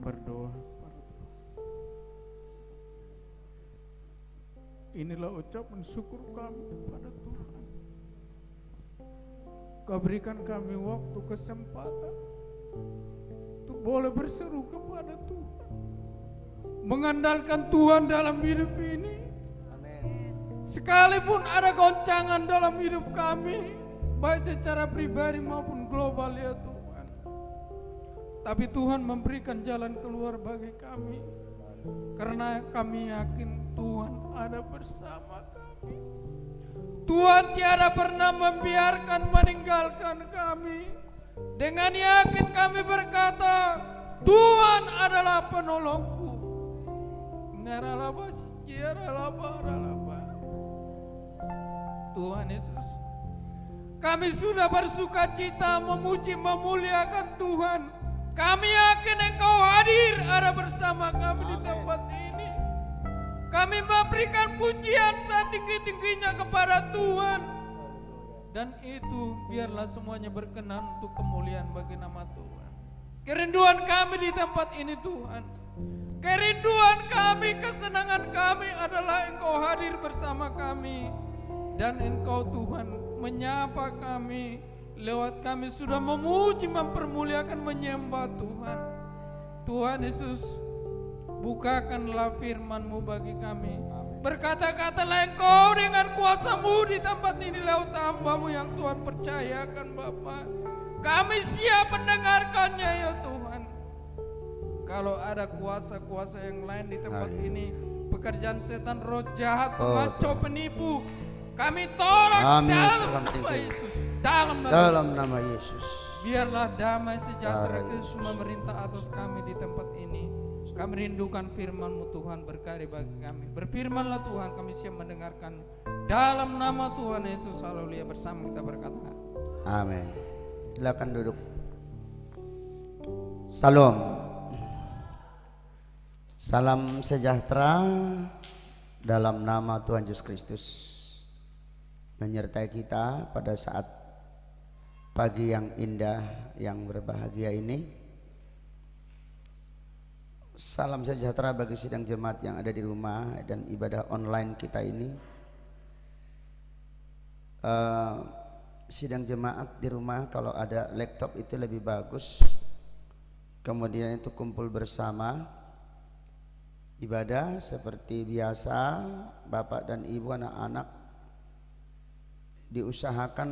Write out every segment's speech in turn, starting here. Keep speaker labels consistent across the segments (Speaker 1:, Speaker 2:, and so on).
Speaker 1: berdoa. Inilah ucapan syukur kami kepada Tuhan. Kau berikan kami waktu, kesempatan untuk boleh berseru kepada Tuhan, mengandalkan Tuhan dalam hidup ini.
Speaker 2: Amin.
Speaker 1: Sekalipun ada goncangan dalam hidup kami, baik secara pribadi maupun global ya Tuhan, tapi Tuhan memberikan jalan keluar bagi kami, karena kami yakin Tuhan ada bersama kami. Tuhan tiada pernah membiarkan meninggalkan kami. Dengan yakin kami berkata, Tuhan adalah penolongku. Tuhan Yesus, kami sudah bersuka cita memuji memuliakan Tuhan. Kami yakin Engkau hadir ada bersama kami di tempat ini. Kami memberikan pujian setinggi-tingginya kepada Tuhan. Dan itu biarlah semuanya berkenan untuk kemuliaan bagi nama Tuhan. Kerinduan kami di tempat ini Tuhan, kerinduan kami, kesenangan kami adalah Engkau hadir bersama kami. Dan Engkau Tuhan menyapa kami lewat kami sudah memuji, mempermuliakan, menyembah Tuhan. Tuhan Yesus, bukakanlah firman-Mu bagi kami. Berkata-katalah Engkau dengan kuasa-Mu di tempat ini lewat hamba-Mu yang Tuhan percayakan Bapa. Kami siap mendengarkannya ya Tuhan. Kalau ada kuasa-kuasa yang lain di tempat ini, pekerjaan setan, roh jahat, pengacau, penipu, kami tolak dalam nama Yesus.
Speaker 2: Dalam nama Yesus.
Speaker 1: Biarlah damai sejahtera Kristus memerintah atas kami di tempat ini. Kami rindukan firman-Mu Tuhan, berkati bagi kami. Berfirmanlah Tuhan, kami siap mendengarkan. Dalam nama Tuhan Yesus, haleluya. Bersama kita berkata
Speaker 2: amin. Silakan duduk. Salam. Salam sejahtera dalam nama Tuhan Yesus Kristus menyertai kita pada saat pagi yang indah, yang berbahagia ini. Salam sejahtera bagi sidang jemaat yang ada di rumah dan ibadah online kita ini. Sidang jemaat di rumah kalau ada laptop itu lebih bagus. Kemudian itu kumpul bersama ibadah seperti biasa, bapak dan ibu, anak-anak diusahakan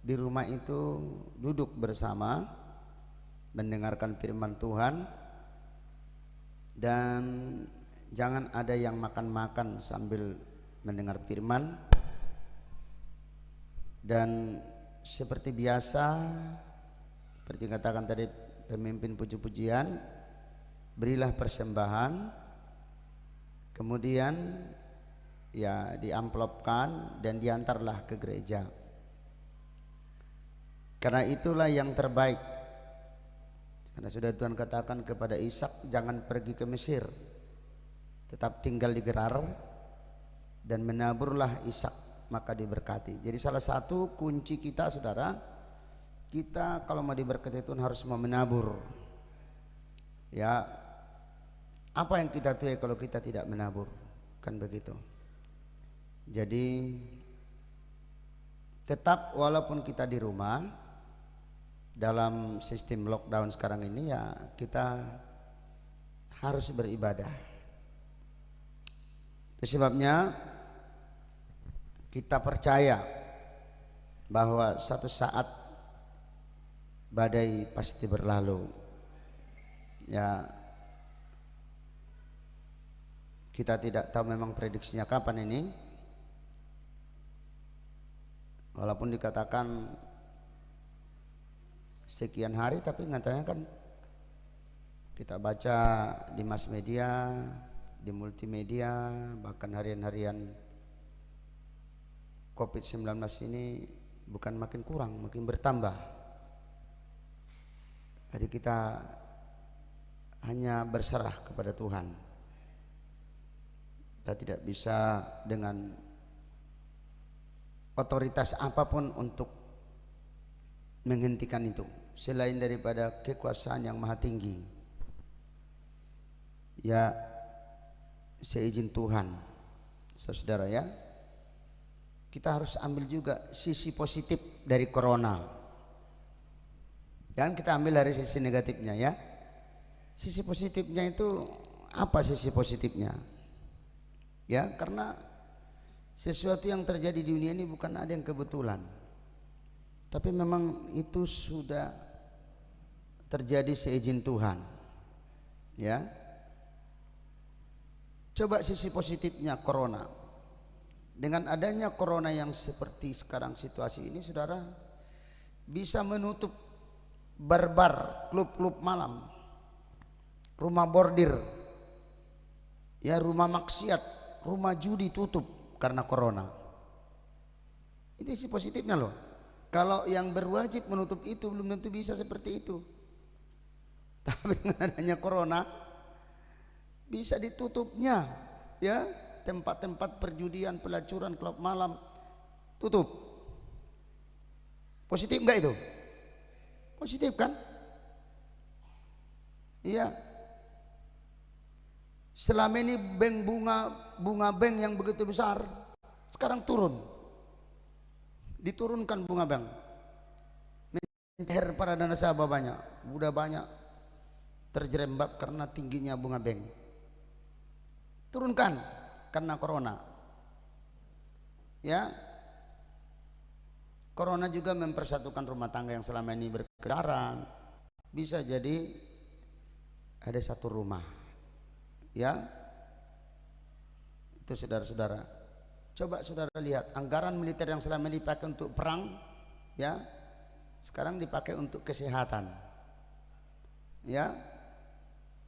Speaker 2: di rumah itu duduk bersama mendengarkan firman Tuhan. Dan jangan ada yang makan-makan sambil mendengar firman. Dan seperti biasa, seperti katakan tadi pemimpin puji-pujian, berilah persembahan, kemudian ya diamplopkan dan diantarlah ke gereja. Karena itulah yang terbaik. Karena sudah Tuhan katakan kepada Ishak, jangan pergi ke Mesir, tetap tinggal di Gerar dan menaburlah Ishak, maka diberkati. Jadi salah satu kunci kita saudara, kita kalau mau diberkati Tuhan harus mau menabur. Ya, apa yang kita tuai kalau kita tidak menabur? Kan begitu. Jadi tetap walaupun kita di rumah, dalam sistem lockdown sekarang ini ya kita harus beribadah. Itu sebabnya kita percaya bahwa satu saat badai pasti berlalu. Ya, kita tidak tahu memang prediksinya kapan ini. Walaupun dikatakan sekian hari, tapi nyatanya kan kita baca di mass media, di multimedia, bahkan harian-harian COVID-19 ini bukan makin kurang, makin bertambah. Jadi kita hanya berserah kepada Tuhan. Kita tidak bisa dengan otoritas apapun untuk menghentikan itu selain daripada kekuasaan yang maha tinggi. Ya, seizin Tuhan, saudara ya, kita harus ambil juga sisi positif dari corona. Jangan kita ambil dari sisi negatifnya ya. Sisi positifnya itu apa sisi positifnya? Ya, karena sesuatu yang terjadi di dunia ini bukan ada yang kebetulan. Tapi memang itu sudah terjadi seizin Tuhan. Ya. Coba sisi positifnya corona. Dengan adanya corona yang seperti sekarang situasi ini, saudara, bisa menutup bar-bar, klub-klub malam, rumah bordir, ya, rumah maksiat, rumah judi tutup karena corona. Itu sisi positifnya loh. Kalau yang berwajib menutup itu belum tentu bisa seperti itu. Tapi dengan adanya corona bisa ditutupnya, ya, tempat-tempat perjudian, pelacuran, klub malam tutup. Positif enggak itu? Positif kan? Iya. Selama ini bunga bank yang begitu besar sekarang turun. Diturunkan bunga bank. Mencair para nasabah banyak, udah banyak terjerembab karena tingginya bunga bank. Turunkan karena corona. Ya. Corona juga mempersatukan rumah tangga yang selama ini berkelaran. Bisa jadi ada satu rumah. Ya. Itu saudara-saudara. Coba saudara lihat anggaran militer yang selama ini dipakai untuk perang, ya, sekarang dipakai untuk kesehatan. Ya.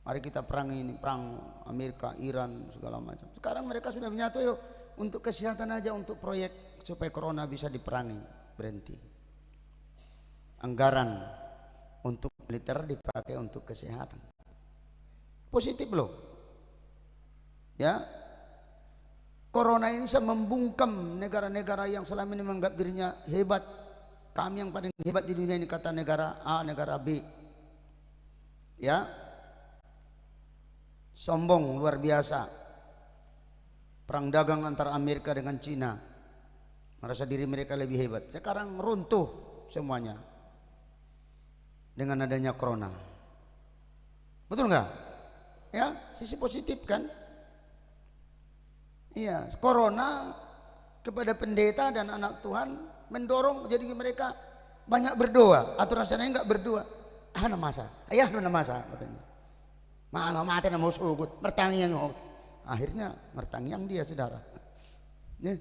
Speaker 2: Mari kita perang ini, perang Amerika, Iran, segala macam. Sekarang mereka sudah menyatu, yuk, untuk kesehatan aja, untuk proyek supaya corona bisa diperangi, berhenti. Anggaran untuk militer dipakai untuk kesehatan. Positif loh. Ya. Corona ini bisa membungkam negara-negara yang selama ini menganggap dirinya hebat. Kami yang paling hebat di dunia ini, kata negara A, negara B. Ya. Sombong luar biasa. Perang dagang antara Amerika dengan Cina, merasa diri mereka lebih hebat. Sekarang runtuh semuanya dengan adanya corona. Betul nggak? Ya, sisi positif kan? Iya, corona kepada pendeta dan anak Tuhan mendorong jadi mereka banyak berdoa. Atau rasanya nggak berdoa. Ah, masa, ayah mana masa katanya. Mana mati nama sugut, mertangiang. Akhirnya mertangiang dia, saudara. Ya.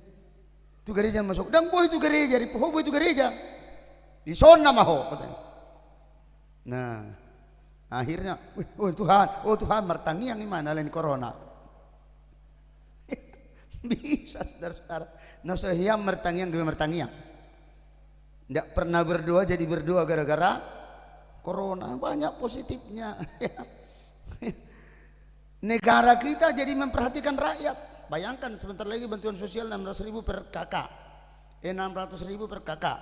Speaker 2: Itu gereja masuk. Dan boy itu gereja, di poho boy itu gereja. Di sana maho katanya. Nah, akhirnya, oh Tuhan, mertangiang gimana lain corona. Bisa saudara-saudara. Nah, saya mertangiang ke mertangiang. Tidak pernah berdoa jadi berdoa gara-gara corona. Banyak positifnya. Negara kita jadi memperhatikan rakyat. Bayangkan sebentar lagi bantuan sosial 600.000 per kakak. 600.000 per kakak.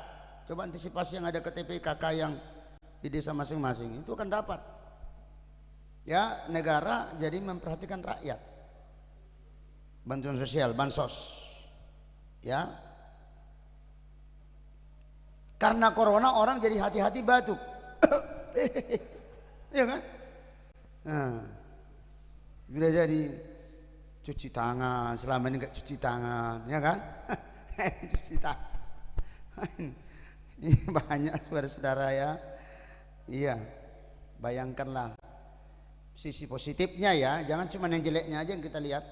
Speaker 2: Coba antisipasi yang ada KTP kakak yang di desa masing-masing itu akan dapat. Ya, negara jadi memperhatikan rakyat. Bantuan sosial, bansos. Ya. Karena corona orang jadi hati-hati batuk. Iya kan? Nah, sudah jadi cuci tangan, selama ini enggak cuci tangan, ya kan? Cuci tangan. Ini banyak saudara-saudara ya. Iya. Bayangkanlah sisi positifnya ya, jangan cuma yang jeleknya aja yang kita lihat.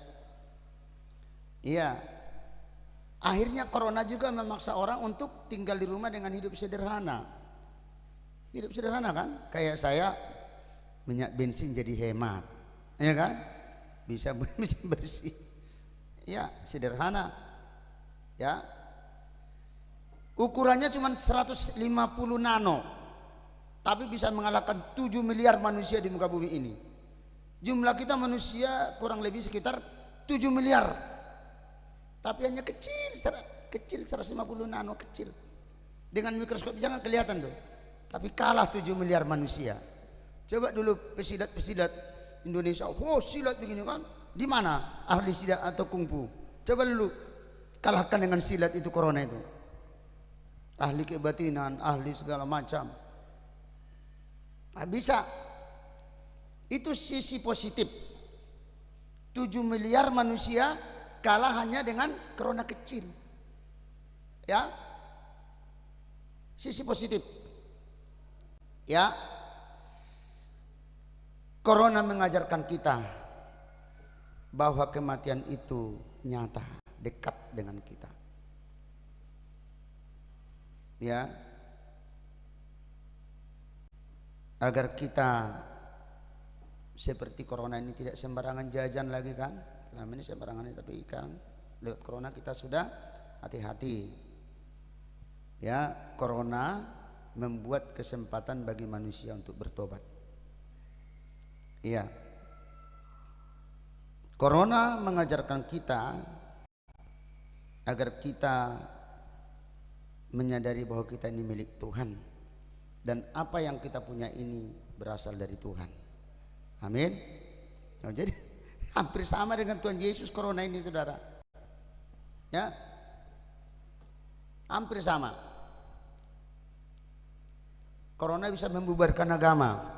Speaker 2: Iya. Akhirnya corona juga memaksa orang untuk tinggal di rumah dengan hidup sederhana. Hidup sederhana kan? Kayak saya, minyak bensin jadi hemat, ya kan? Bisa bersih. Ya, sederhana. Ya. Ukurannya cuma 150 nano. Tapi bisa mengalahkan 7 miliar manusia di muka bumi ini. Jumlah kita manusia kurang lebih sekitar 7 miliar. Tapi hanya kecil 150 nano, kecil. Dengan mikroskop jangan kelihatan tuh. Tapi kalah 7 miliar manusia. Coba dulu pesilat-pesilat Indonesia, oh silat begini kan, di mana ahli silat atau kungfu? Coba dulu kalahkan dengan silat itu corona itu. Ahli kebatinan, ahli segala macam. Nah, bisa. Itu sisi positif. 7 miliar manusia kalah hanya dengan corona kecil. Ya. Sisi positif. Ya. Corona mengajarkan kita bahwa kematian itu nyata, dekat dengan kita. Ya. Agar kita seperti corona ini tidak sembarangan jajan lagi kan. Selama ini sembarangan, tapi kan lewat corona kita sudah hati-hati. Ya, corona membuat kesempatan bagi manusia untuk bertobat. Iya. Corona mengajarkan kita agar kita menyadari bahwa kita ini milik Tuhan dan apa yang kita punya ini berasal dari Tuhan. Amin. Nah, jadi hampir sama dengan Tuhan Yesus corona ini, saudara. Ya, hampir sama. Corona bisa membubarkan agama.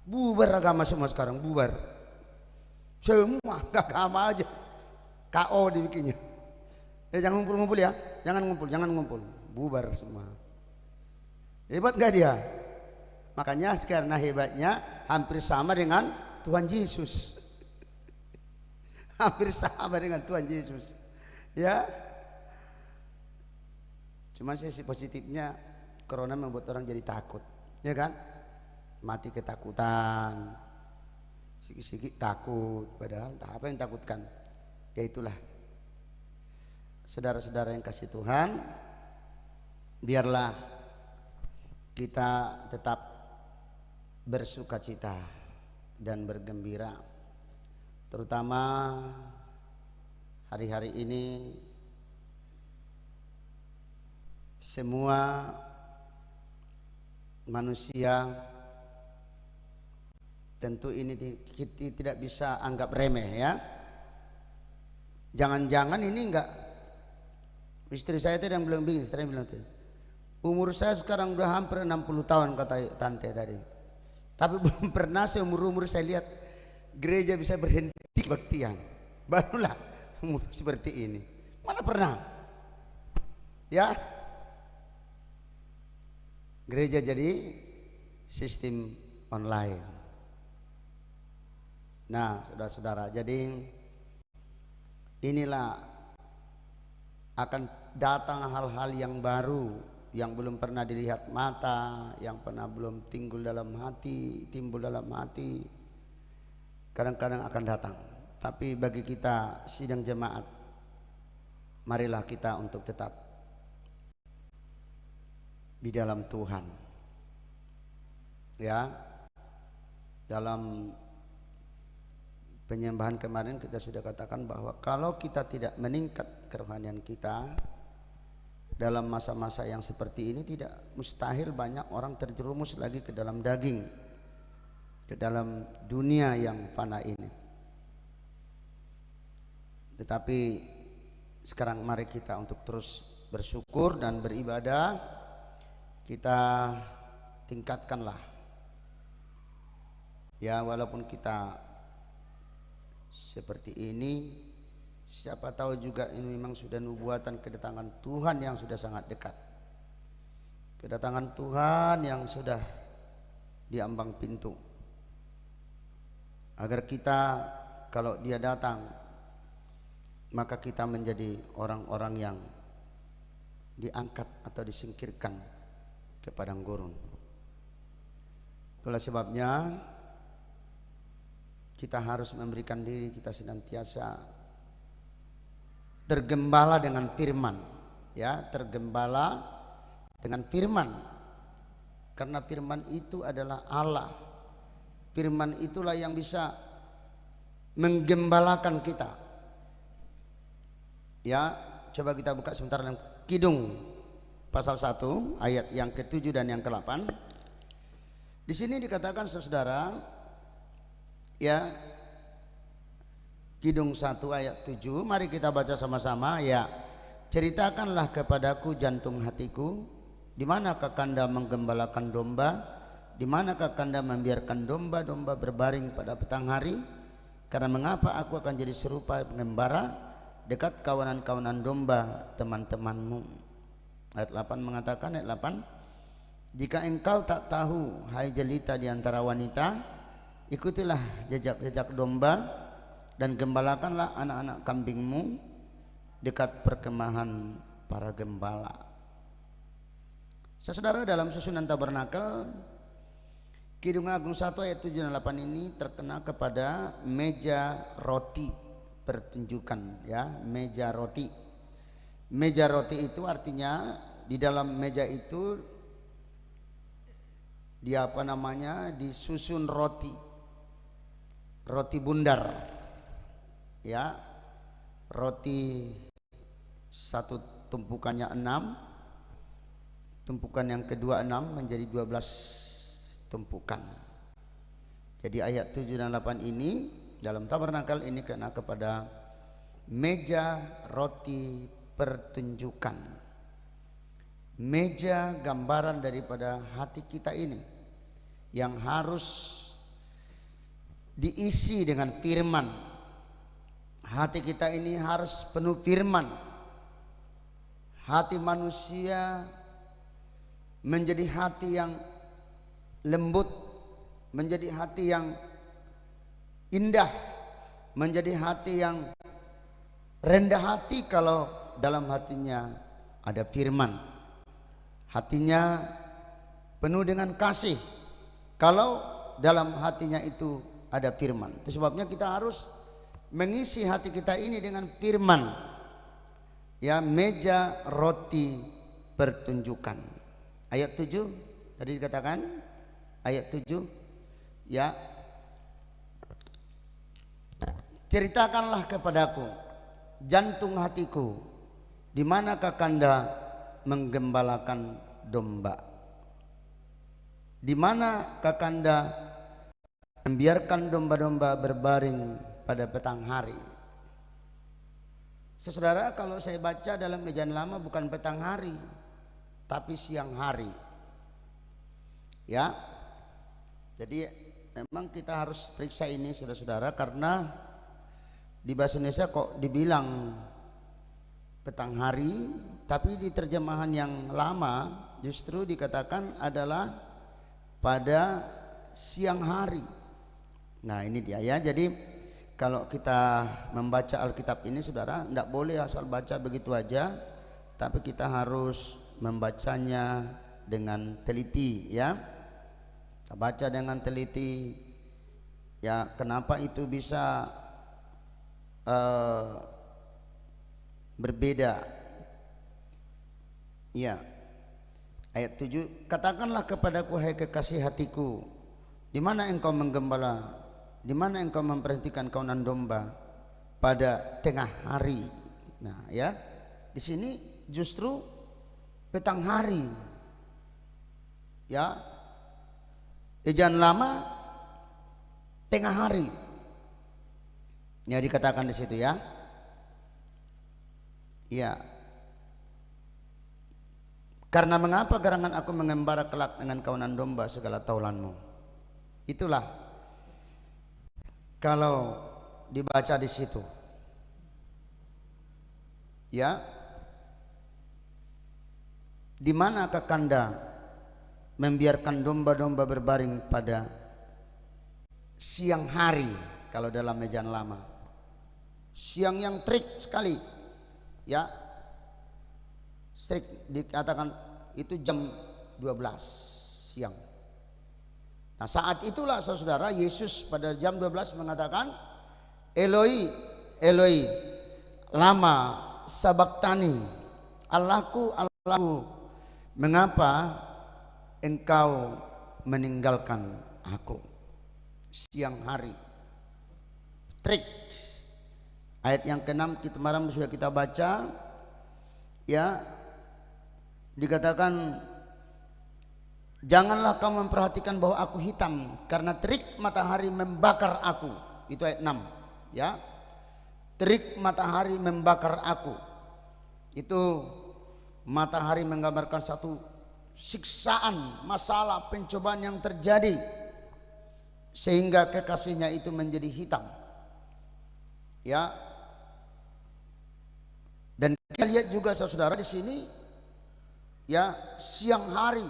Speaker 2: Bubar agama semua sekarang, bubar. Semua agama aja KO dibikinnya. Jangan ngumpul-ngumpul ya, jangan ngumpul, bubar semua. Hebat gak dia? Makanya karena hebatnya hampir sama dengan Tuhan Yesus. Hampir sama dengan Tuhan Yesus. Ya. Cuman sisi positifnya corona membuat orang jadi takut, ya kan? Mati ketakutan. Sikit-sikit takut, padahal apa yang takutkan? Ya itulah. Saudara-saudara yang kasih Tuhan, biarlah kita tetap bersukacita dan bergembira, terutama hari-hari ini semua manusia tentu ini kita tidak bisa anggap remeh ya. Jangan-jangan ini enggak, istri saya tadi yang bilang begini, istri bilang tadi, umur saya sekarang udah hampir 60 tahun kata tante tadi. Tapi belum pernah seumur-umur saya lihat gereja bisa berhenti kebaktian. Barulah umur seperti ini. Mana pernah? Ya. Gereja jadi sistem online. Nah, saudara-saudara, jadi inilah akan datang hal-hal yang baru yang belum pernah dilihat mata, yang pernah belum timbul dalam hati, kadang-kadang akan datang. Tapi bagi kita sidang jemaat, marilah kita untuk tetap di dalam Tuhan. Ya, dalam penyembahan kemarin kita sudah katakan bahwa kalau kita tidak meningkat kerohanian kita dalam masa-masa yang seperti ini, tidak mustahil banyak orang terjerumus lagi ke dalam daging, ke dalam dunia yang fana ini. Tetapi sekarang mari kita untuk terus bersyukur dan beribadah, kita tingkatkanlah ya, walaupun kita seperti ini, siapa tahu juga ini memang sudah nubuatan kedatangan Tuhan yang sudah sangat dekat, kedatangan Tuhan yang sudah di ambang pintu, agar kita kalau dia datang maka kita menjadi orang-orang yang diangkat atau disingkirkan ke padang gurun. Itulah sebabnya kita harus memberikan diri kita senantiasa tergembala dengan firman, ya, tergembala dengan firman, karena firman itu adalah Allah. Firman itulah yang bisa menggembalakan kita. Ya, coba kita buka sebentar dalam Kidung pasal 1 ayat yang ke-7 dan yang ke-8. Di sini dikatakan, saudara, Ya, Kidung 1 ayat 7, mari kita baca sama-sama ya. Ceritakanlah kepadaku jantung hatiku, di mana Kakanda menggembalakan domba, di mana Kakanda membiarkan domba-domba berbaring pada petang hari. Karena mengapa aku akan jadi serupa pengembara dekat kawanan-kawanan domba teman-temanmu. Ayat 8 mengatakan, ayat 8, jika engkau tak tahu, hai jelita di antara wanita, ikutilah jejak-jejak domba dan gembalakanlah anak-anak kambingmu dekat perkemahan para gembala. Saudara, dalam susunan tabernakel, Kidung Agung 1 ayat 7 dan 8 ini terkena kepada meja roti pertunjukan, ya, meja roti. Meja roti itu artinya di dalam meja itu dia disusun roti bundar, ya, roti satu tumpukannya 6, tumpukan yang kedua 6 menjadi 12 tumpukan. Jadi ayat 7 dan 8 ini dalam tabernakel ini kena kepada meja roti pertunjukan. Meja gambaran daripada hati kita ini yang harus diisi dengan firman. Hati kita ini harus penuh firman. Hati manusia menjadi hati yang lembut, menjadi hati yang indah, menjadi hati yang rendah hati kalau dalam hatinya ada firman. Hatinya penuh dengan kasih kalau dalam hatinya itu ada firman. Itu sebabnya kita harus mengisi hati kita ini dengan firman. Ya, meja roti pertunjukan. Ayat 7 tadi dikatakan, ayat 7, ya, ceritakanlah kepadaku jantung hatiku, di mana Kakanda menggembalakan domba, di mana Kakanda membiarkan domba-domba berbaring pada petang hari. Saudara, kalau saya baca dalam Perjanjian Lama bukan petang hari tapi siang hari, ya. Jadi memang kita harus periksa ini saudara-saudara, karena di bahasa Indonesia kok dibilang petang hari, tapi di terjemahan yang lama justru dikatakan adalah pada siang hari. Nah ini dia ya. Jadi kalau kita membaca Alkitab ini saudara, tidak boleh asal baca begitu aja, tapi kita harus membacanya dengan teliti, ya. Kita baca dengan teliti, ya. Kenapa itu bisa berbeda, ya. Ayat 7, katakanlah kepadaku hai kekasih hatiku, di mana engkau menggembala, di mana engkau memperhentikan kawanan domba pada tengah hari. Nah ya, di sini justru petang hari, ya. Perjanjian Lama tengah hari, ya, dikatakan di situ, ya. Ya. Karena mengapa gerangan aku mengembara kelak dengan kawanan domba segala taulanmu. Itulah kalau dibaca di situ, ya. Di mana Kakanda membiarkan domba-domba berbaring pada siang hari, kalau dalam Perjanjian Lama siang yang terik sekali, ya, strik dikatakan itu jam 12 siang. Nah saat itulah saudara, Yesus pada jam 12 mengatakan, Eloi Eloi lama sabachthani, Allahku Allahku mengapa engkau meninggalkan aku. Siang hari terik. Ayat yang ke-6 kemarin sudah kita baca, ya, dikatakan Janganlah kamu memperhatikan bahwa aku hitam, karena terik matahari membakar aku. Itu ayat 6, ya. Terik matahari membakar aku. Itu matahari menggambarkan satu siksaan, masalah, pencobaan yang terjadi sehingga kekasihnya itu menjadi hitam. Ya. Dan kita lihat juga saudara di sini, ya, siang hari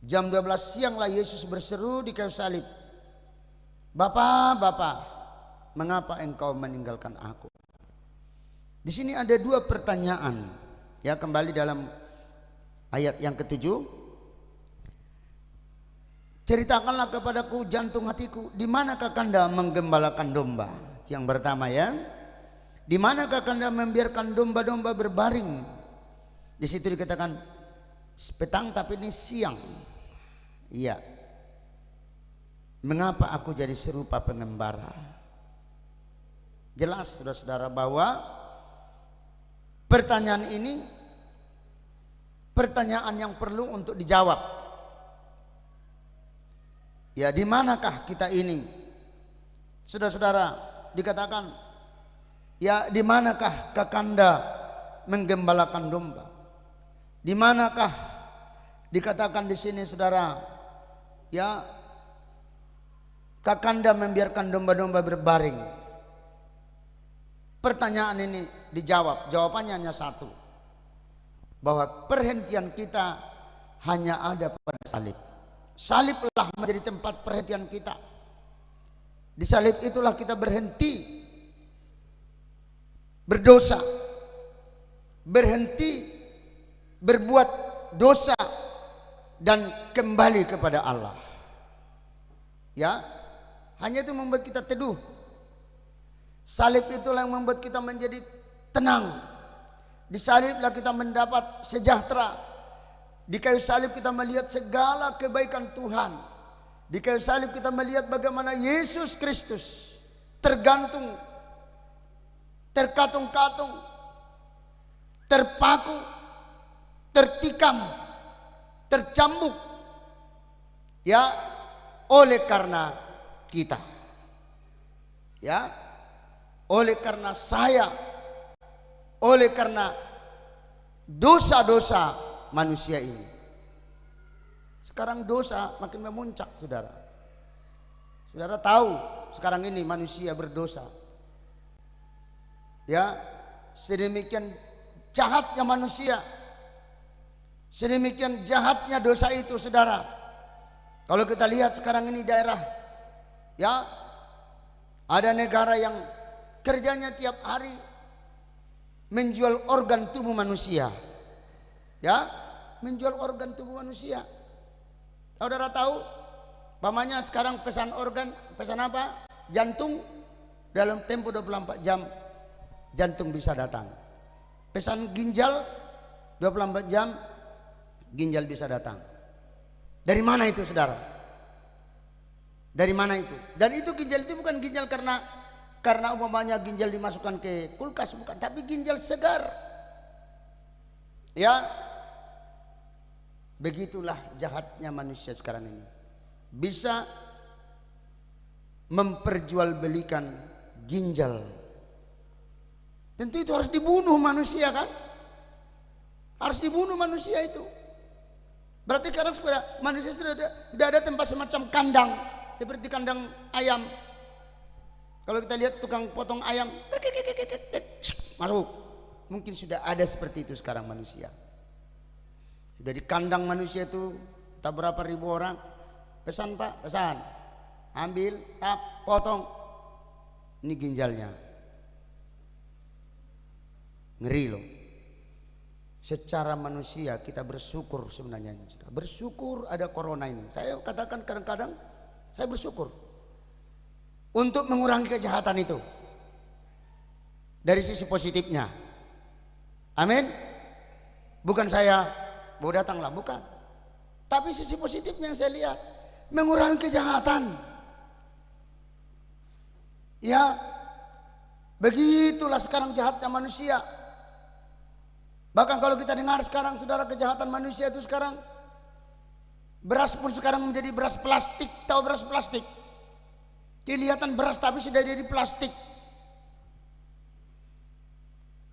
Speaker 2: jam 12 siang lah Yesus berseru di kayu salib, "Bapa, Bapa, mengapa engkau meninggalkan aku?" Di sini ada dua pertanyaan, ya, kembali dalam ayat yang ketujuh. "Ceritakanlah kepadaku jantung hatiku, di manakah Kakanda menggembalakan domba?" Yang pertama, ya. Di manakah Kakanda membiarkan domba-domba berbaring? Di situ dikatakan petang, tapi ini siang. Iya. Mengapa aku jadi serupa pengembara? Jelas saudara-saudara bahwa pertanyaan ini pertanyaan yang perlu untuk dijawab. Ya, di manakah kita ini? Saudara-saudara, dikatakan, ya, di manakah Kakanda menggembalakan domba? Di manakah dikatakan di sini, saudara, ya, Kakanda membiarkan domba-domba berbaring? Pertanyaan ini dijawab, jawabannya hanya satu, bahwa perhentian kita hanya ada pada salib. Saliblah menjadi tempat perhentian kita. Di salib itulah kita berhenti berdosa, berhenti berbuat dosa, dan kembali kepada Allah. Ya, hanya itu membuat kita teduh. Salib itulah yang membuat kita menjadi tenang. Di saliblah kita mendapat sejahtera. Di kayu salib kita melihat segala kebaikan Tuhan. Di kayu salib kita melihat bagaimana Yesus Kristus tergantung, terkatung-katung, terpaku, tertikam, tercambuk, ya, oleh karena kita, ya, oleh karena saya, oleh karena dosa-dosa manusia ini. Sekarang dosa makin memuncak, saudara. Saudara tahu sekarang ini manusia berdosa, ya, sedemikian jahatnya manusia, sedemikian jahatnya dosa itu, saudara. Kalau kita lihat sekarang ini daerah, ya, ada negara yang kerjanya tiap hari menjual organ tubuh manusia, ya, menjual organ tubuh manusia. Saudara tahu, pamannya sekarang pesan organ, pesan apa? Jantung, dalam tempo 24 jam jantung bisa datang. Pesan ginjal, 24 jam ginjal bisa datang. Dari mana itu, saudara? Dari mana itu? Dan itu ginjal itu bukan ginjal karena umpamanya ginjal dimasukkan ke kulkas, bukan, tapi ginjal segar. Ya, begitulah jahatnya manusia sekarang ini. Bisa memperjualbelikan ginjal. Tentu itu harus dibunuh manusia, kan? Harus dibunuh manusia itu. Berarti sekarang manusia sudah ada tempat semacam kandang, seperti kandang ayam. Kalau kita lihat tukang potong ayam, masuk. Mungkin sudah ada seperti itu sekarang manusia. Sudah di kandang manusia itu, tak berapa ribu orang. Pesan, Pak, pesan. Ambil, tap, potong. Ini ginjalnya. Ngeri loh. Secara manusia kita bersyukur sebenarnya. Bersyukur ada corona ini. Saya katakan kadang-kadang saya bersyukur untuk mengurangi kejahatan itu. Dari sisi positifnya. Amin. Bukan saya mau datanglah, bukan. Tapi sisi positifnya yang saya lihat, mengurangi kejahatan. Ya, begitulah sekarang jahatnya manusia. Bahkan kalau kita dengar sekarang, saudara, kejahatan manusia itu sekarang Beras pun sekarang menjadi beras plastik. Tahu beras plastik? Kelihatan beras tapi sudah jadi plastik.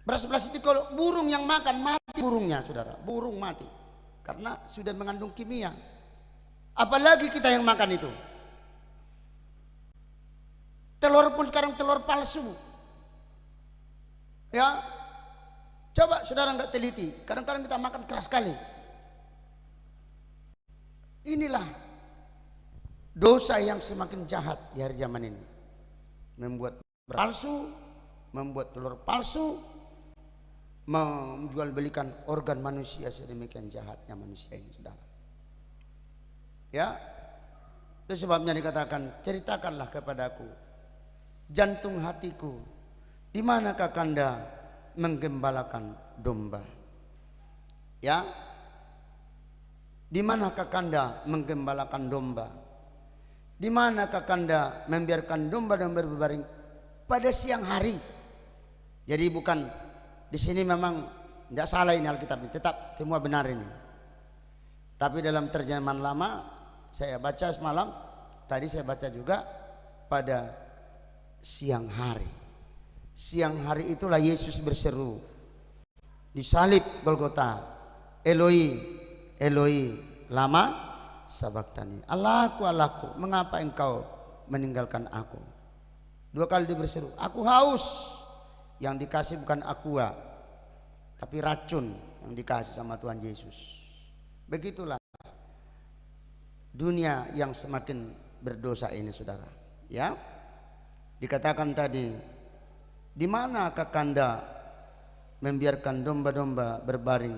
Speaker 2: Beras plastik itu kalau burung yang makan mati burungnya, saudara. Burung mati karena sudah mengandung kimia. Apalagi kita yang makan itu. Telur pun sekarang telur palsu. Ya, coba saudara nggak teliti. Kadang-kadang kita makan keras sekali. Inilah dosa yang semakin jahat di hari zaman ini. Membuat palsu, membuat telur palsu, menjual belikan organ manusia, sedemikian jahatnya manusia ini, saudara. Ya, itu sebabnya dikatakan, ceritakanlah kepadaku jantung hatiku, di manakah Kanda menggembalakan domba? Ya, di manakah Kanda menggembalakan domba? Di manakah Kanda membiarkan domba-domba berbaring pada siang hari? Jadi bukan di sini, memang tidak salah ini Alkitab, tetap semua benar ini. Tapi dalam terjemahan lama saya baca semalam, tadi saya baca juga pada siang hari. Siang hari itulah Yesus berseru di salib Golgota, Eloi Eloi lama sabaktani, Allahku Allahku mengapa engkau meninggalkan aku? 2 kali dia berseru, aku haus. Yang dikasih bukan aqua tapi racun yang dikasih sama Tuhan Yesus. Begitulah dunia yang semakin berdosa ini, saudara. Ya, dikatakan tadi, di manakah Kanda membiarkan domba-domba berbaring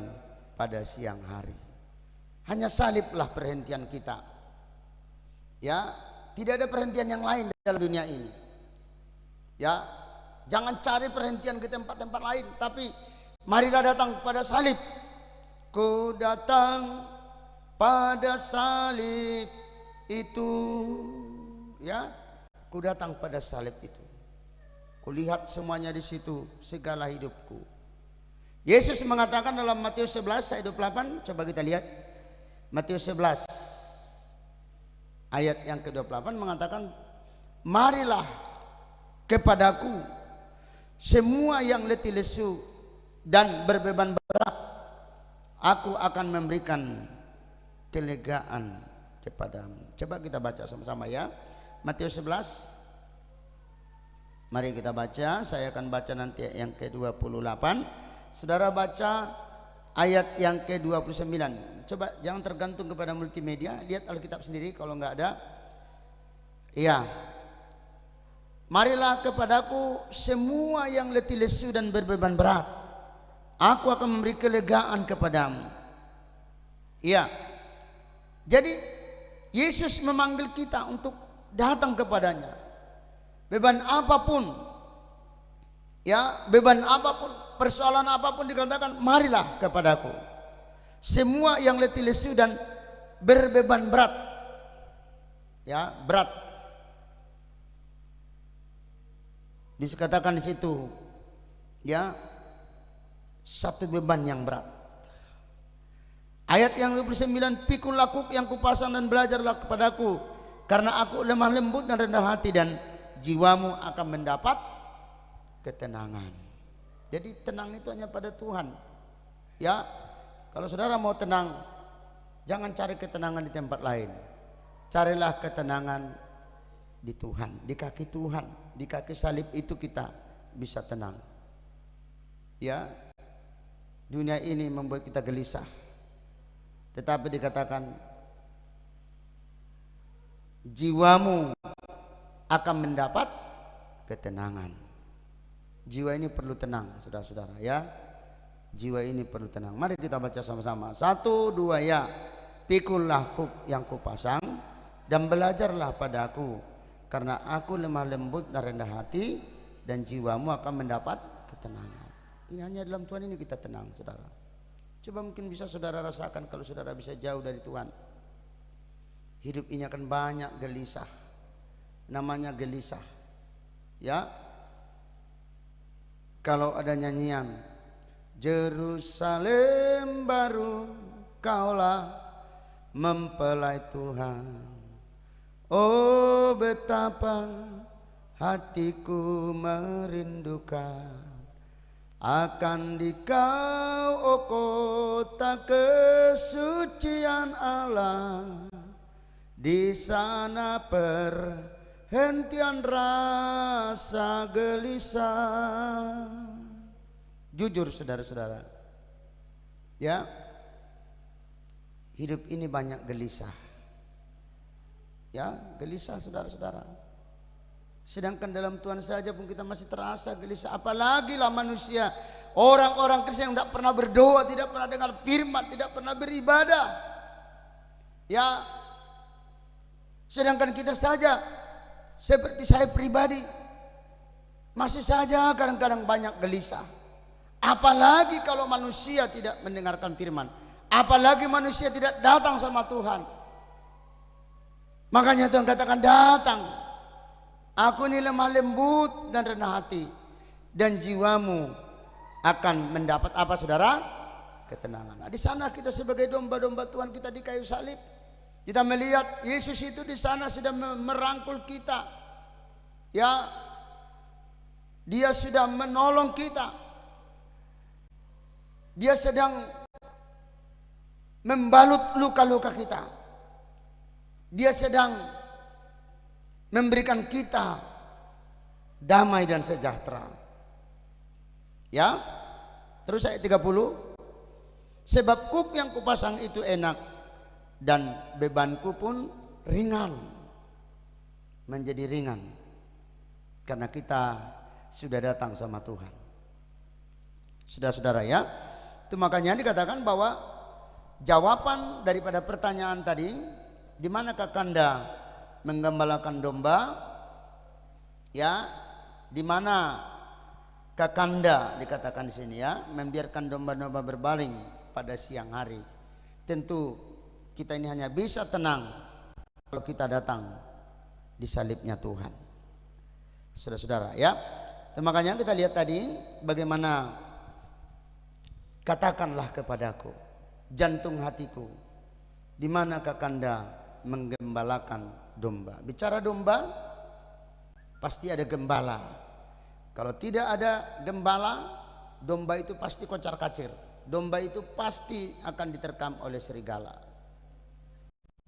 Speaker 2: pada siang hari? Hanya saliblah perhentian kita. Ya, tidak ada perhentian yang lain dalam dunia ini. Ya, jangan cari perhentian ke tempat-tempat lain, tapi marilah datang pada salib. Ku datang pada salib itu. Ya, ku datang pada salib itu. Kulihat semuanya di situ, segala hidupku. Yesus mengatakan dalam Matius 11 ayat 28, coba kita lihat. Matius 11 ayat yang ke-28 mengatakan, marilah kepadaku semua yang letih lesu dan berbeban berat, aku akan memberikan kelegaan kepadamu. Coba kita baca sama-sama ya. Matius 11. Mari kita baca. Saya akan baca nanti yang ke-28. Saudara baca ayat yang ke-29. Coba jangan tergantung kepada multimedia, lihat Alkitab sendiri kalau nggak ada. Iya. Marilah kepadaku semua yang letih lesu dan berbeban berat, aku akan memberi kelegaan kepadamu. Iya. Jadi Yesus memanggil kita untuk datang kepadanya. Beban apapun, ya, beban apapun, persoalan apapun dikatakan, marilah kepadaku semua yang letih lesu dan berbeban berat. Ya, berat. Dikatakan di situ, ya, satu beban yang berat. Ayat yang 29, pikul laku yang kupasang dan belajarlah kepadaku, karena aku lemah lembut dan rendah hati, dan jiwamu akan mendapat ketenangan. Jadi tenang itu hanya pada Tuhan. Ya, kalau saudara mau tenang, jangan cari ketenangan di tempat lain. Carilah ketenangan di Tuhan, di kaki Tuhan, di kaki salib itu kita bisa tenang. Ya, dunia ini membuat kita gelisah, tetapi dikatakan jiwamu akan mendapat ketenangan. Jiwa ini perlu tenang, saudara-saudara, ya. Jiwa ini perlu tenang. Mari kita baca sama-sama. 1, 2, ya. Pikullah yang kupasang dan belajarlah padaku, karena aku lemah lembut dan rendah hati, dan jiwamu akan mendapat ketenangan. Ini hanya dalam Tuhan ini kita tenang, saudara. Coba mungkin bisa saudara rasakan kalau saudara bisa jauh dari Tuhan. Hidup ini akan banyak gelisah. Namanya gelisah. Ya. Kalau ada nyanyian, Yerusalem baru kaulah mempelai Tuhan. Oh betapa hatiku merindukan akan dikau, oh kota kesucian Allah. Di sana perhentian rasa gelisah. Jujur saudara-saudara, ya, hidup ini banyak gelisah. Ya, gelisah saudara-saudara. Sedangkan dalam Tuhan saja pun kita masih terasa gelisah, apalagi lah manusia, orang-orang Kristen yang tidak pernah berdoa, tidak pernah dengar firman, tidak pernah beribadah. Ya, sedangkan kita saja seperti saya pribadi masih saja kadang-kadang banyak gelisah. Apalagi kalau manusia tidak mendengarkan firman, apalagi manusia tidak datang sama Tuhan. Makanya Tuhan katakan, datang, aku ini lemah lembut dan rendah hati, dan jiwamu akan mendapat apa saudara? Ketenangan. Nah, di sana kita sebagai domba-domba Tuhan, kita di kayu salib, kita melihat Yesus itu di sana sudah merangkul kita. Ya, Dia sudah menolong kita. Dia sedang membalut luka-luka kita. Dia sedang memberikan kita damai dan sejahtera. Ya. Terus ayat 30. Sebab kuk yang kupasang itu enak dan bebanku pun ringan. Menjadi ringan karena kita sudah datang sama Tuhan. Saudara-saudara ya, itu makanya dikatakan bahwa jawaban daripada pertanyaan tadi, di manakah Kanda menggembalakan domba? Ya, di mana Kakanda dikatakan di sini ya, membiarkan domba-domba berbaling pada siang hari. Tentu kita ini hanya bisa tenang kalau kita datang di salibnya Tuhan. Saudara-saudara ya, makanya kita lihat tadi bagaimana katakanlah kepadaku jantung hatiku, di mana Kakanda menggembalakan domba. Bicara domba pasti ada gembala. Kalau tidak ada gembala, domba itu pasti kocar-kacir. Domba itu pasti akan diterkam oleh serigala.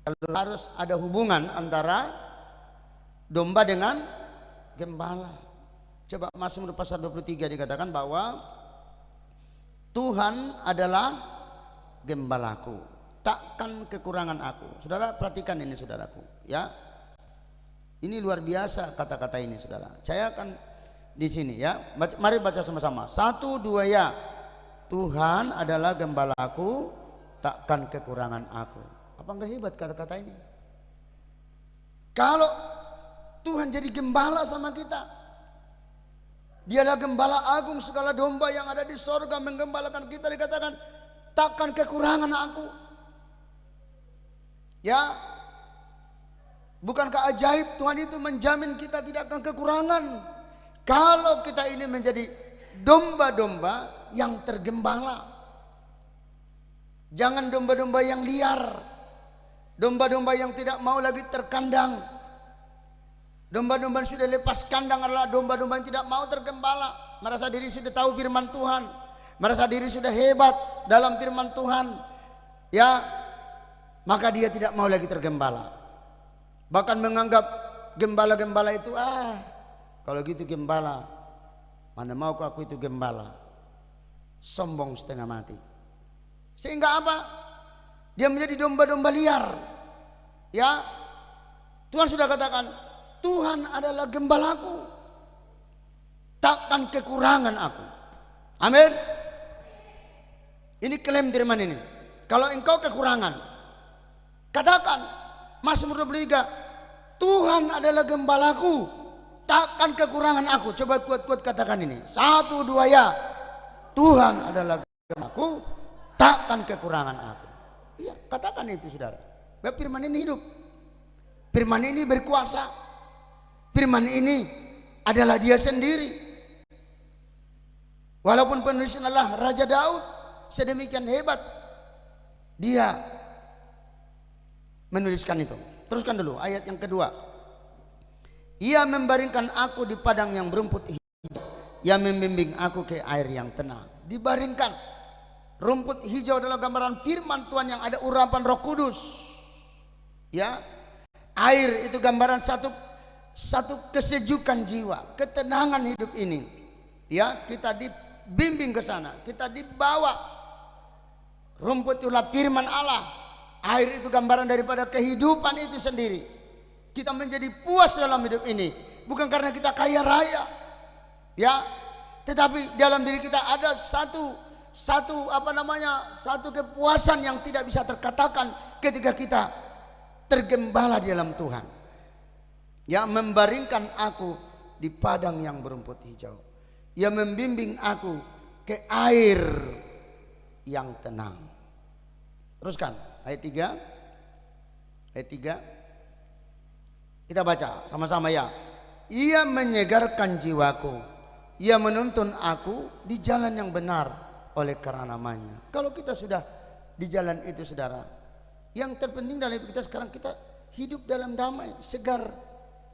Speaker 2: Kalau harus ada hubungan antara domba dengan gembala. Coba Mazmur pasal 23 dikatakan bahwa Tuhan adalah gembalaku, takkan kekurangan aku. Saudara perhatikan ini saudaraku ya. Ini luar biasa kata-kata ini saudara. Saya akan di sini ya. Mari baca sama-sama. 1, 2 ya. Tuhan adalah gembalaku, takkan kekurangan aku. Apa enggak hebat kata-kata ini? Kalau Tuhan jadi gembala sama kita, Dialah gembala agung segala domba yang ada di sorga menggembalakan kita, dikatakan takkan kekurangan aku. Ya, bukankah ajaib Tuhan itu menjamin kita tidak akan kekurangan kalau kita ini menjadi domba-domba yang tergembala. Jangan domba-domba yang liar, domba-domba yang tidak mau lagi terkandang. Domba-domba yang sudah lepas kandang adalah domba-domba yang tidak mau tergembala, merasa diri sudah tahu firman Tuhan, merasa diri sudah hebat dalam firman Tuhan. Ya, maka dia tidak mau lagi tergembala. Bahkan menganggap gembala-gembala itu kalau gitu gembala, mana mau aku itu gembala. Sombong setengah mati. Sehingga apa? Dia menjadi domba-domba liar. Ya, Tuhan sudah katakan, Tuhan adalah gembalaku, takkan kekurangan aku. Amin. Ini klaim firman ini. Kalau engkau kekurangan, katakan Mazmur 23, Tuhan adalah gembalaku, takkan kekurangan aku. Coba kuat-kuat katakan ini. 1, 2 ya. Tuhan adalah gembalaku, takkan kekurangan aku. Iya, katakan itu saudara. Firman ini hidup. Firman ini berkuasa. Firman ini adalah dia sendiri. Walaupun penulisnya adalah Raja Daud, sedemikian hebat dia menuliskan itu. Teruskan dulu ayat yang kedua. Ia membaringkan aku di padang yang berumput hijau, ia membimbing aku ke air yang tenang. Dibaringkan, rumput hijau adalah gambaran firman Tuhan yang ada urapan Roh Kudus. Ya, air itu gambaran satu kesejukan jiwa, ketenangan hidup ini. Ya, kita dibimbing ke sana, kita dibawa. Rumput itulah firman Allah. Air itu gambaran daripada kehidupan itu sendiri. Kita menjadi puas dalam hidup ini bukan karena kita kaya raya, ya, tetapi dalam diri kita ada satu kepuasan yang tidak bisa terkatakan ketika kita tergembala di dalam Tuhan. Ya, membaringkan aku di padang yang berumput hijau, ia membimbing aku ke air yang tenang. Teruskan ayat 3. Kita baca sama-sama ya. Ia menyegarkan jiwaku, ia menuntun aku di jalan yang benar oleh karena namanya. Kalau kita sudah di jalan itu, saudara, yang terpenting dalam hidup kita sekarang, kita hidup dalam damai, segar,